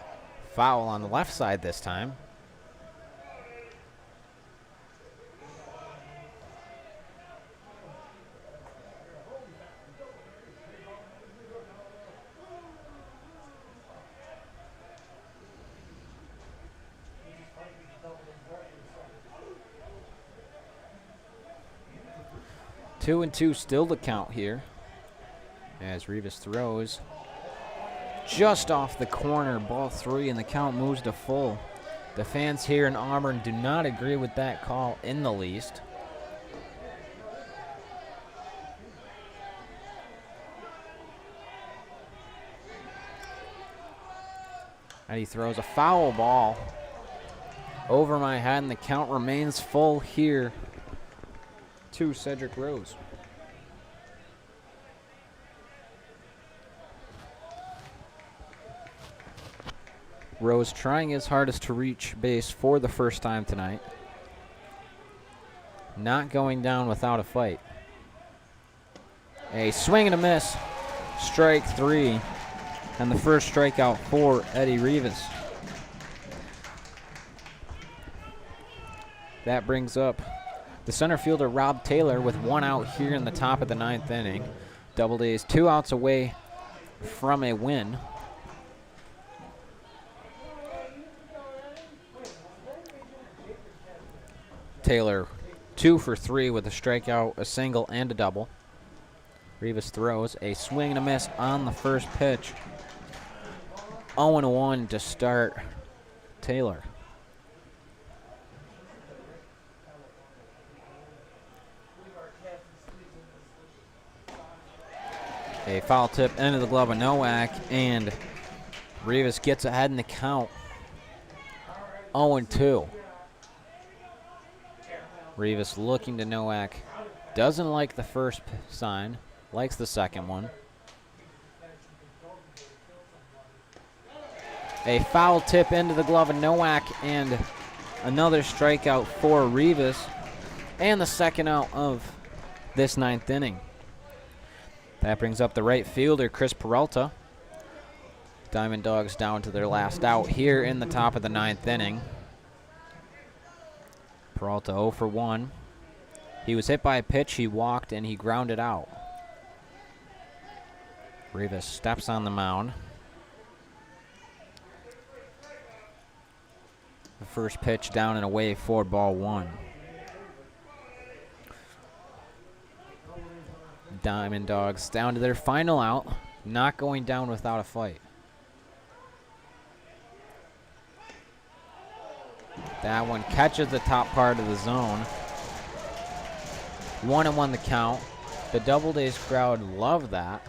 foul on the left side this time. Two and two still to count here as Rivas throws just off the corner, ball 3, and the count moves to full. The fans here in Auburn do not agree with that call in the least. And he throws a foul ball over my head, and the count remains full here to Cedric Rose. Rose trying his hardest to reach base for the first time tonight. Not going down without a fight. A swing and a miss. Strike 3. And the first strikeout for Eddie Rivas. That brings up the center fielder Rob Taylor with 1 out here in the top of the 9th inning. Doubledays 2 outs away from a win. Taylor 2 for 3 with a strikeout, a single, and a double. Rivas throws a swing and a miss on the first pitch. 0-1 to start Taylor. A foul tip into the glove of Nowak, and Rivas gets ahead in the count. 0-2. Rivas looking to Nowak. Doesn't like the first sign. Likes the second one. A foul tip into the glove of Nowak, and another strikeout for Rivas. And the second out of this 9th inning. That brings up the right fielder, Chris Peralta. Dimond Dawgs down to their last out here in the top of the 9th inning. Peralta 0 for 1. He was hit by a pitch, he walked, and he grounded out. Rivas steps on the mound. The first pitch down and away for ball 1. Dimond Dawgs down to their final out, not going down without a fight. That one catches the top part of the zone. 1-1 the count. The Doubledays crowd love that.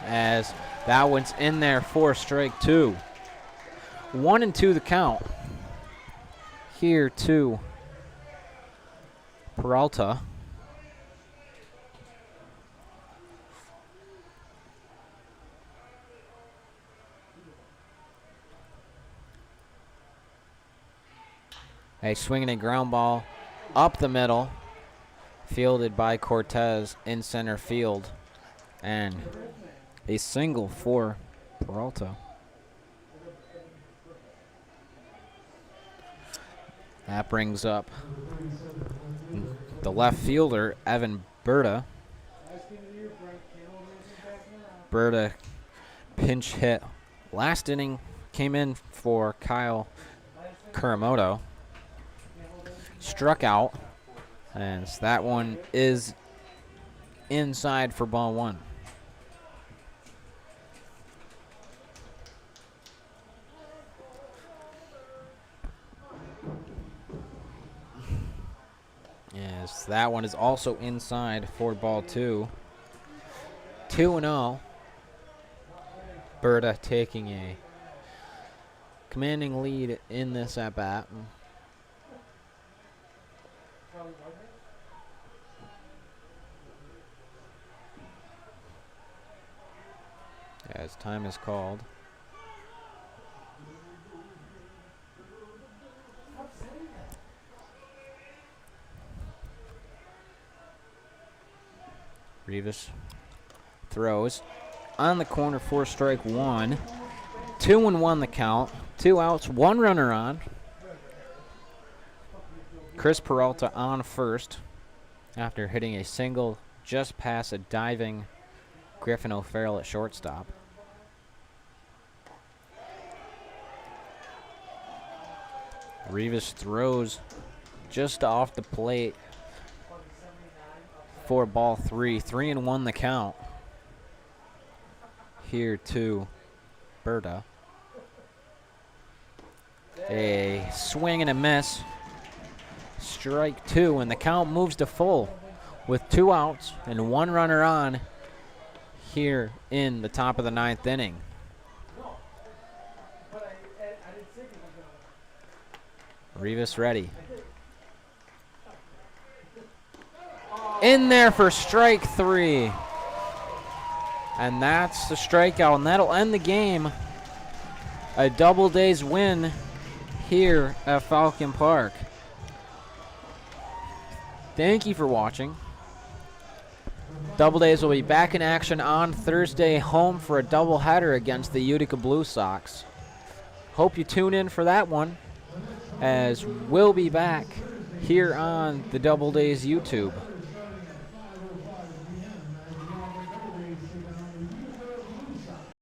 As that one's in there for strike 2. 1-2 the count. Here to Peralta. A swinging a ground ball up the middle, fielded by Cortez in center field, and a single for Peralta. That brings up the left fielder, Evan Berta. Berta pinch hit. Last inning came in for Kyle Kuramoto. Struck out, and that one is inside for ball 1. Yes, that one is also inside for ball 2. 2-0. Berta taking a commanding lead in this at-bat. As time is called. Rivas throws on the corner for strike 1. 2-1 the count. 2 outs, 1 runner on. Chris Peralta on first after hitting a single just past a diving Griffin O'Farrell at shortstop. Rivas throws just off the plate for ball 3. 3-1 the count. Here to Berta. A swing and a miss. Strike 2, and the count moves to full with 2 outs and 1 runner on here in the top of the 9th inning. Rivas ready. In there for strike 3. And that's the strikeout, and that'll end the game. A Doubledays win here at Falcon Park. Thank you for watching. Doubledays will be back in action on Thursday, home for a doubleheader against the Utica Blue Sox. hope you tune in for that one, as we'll be back here on the Doubledays YouTube.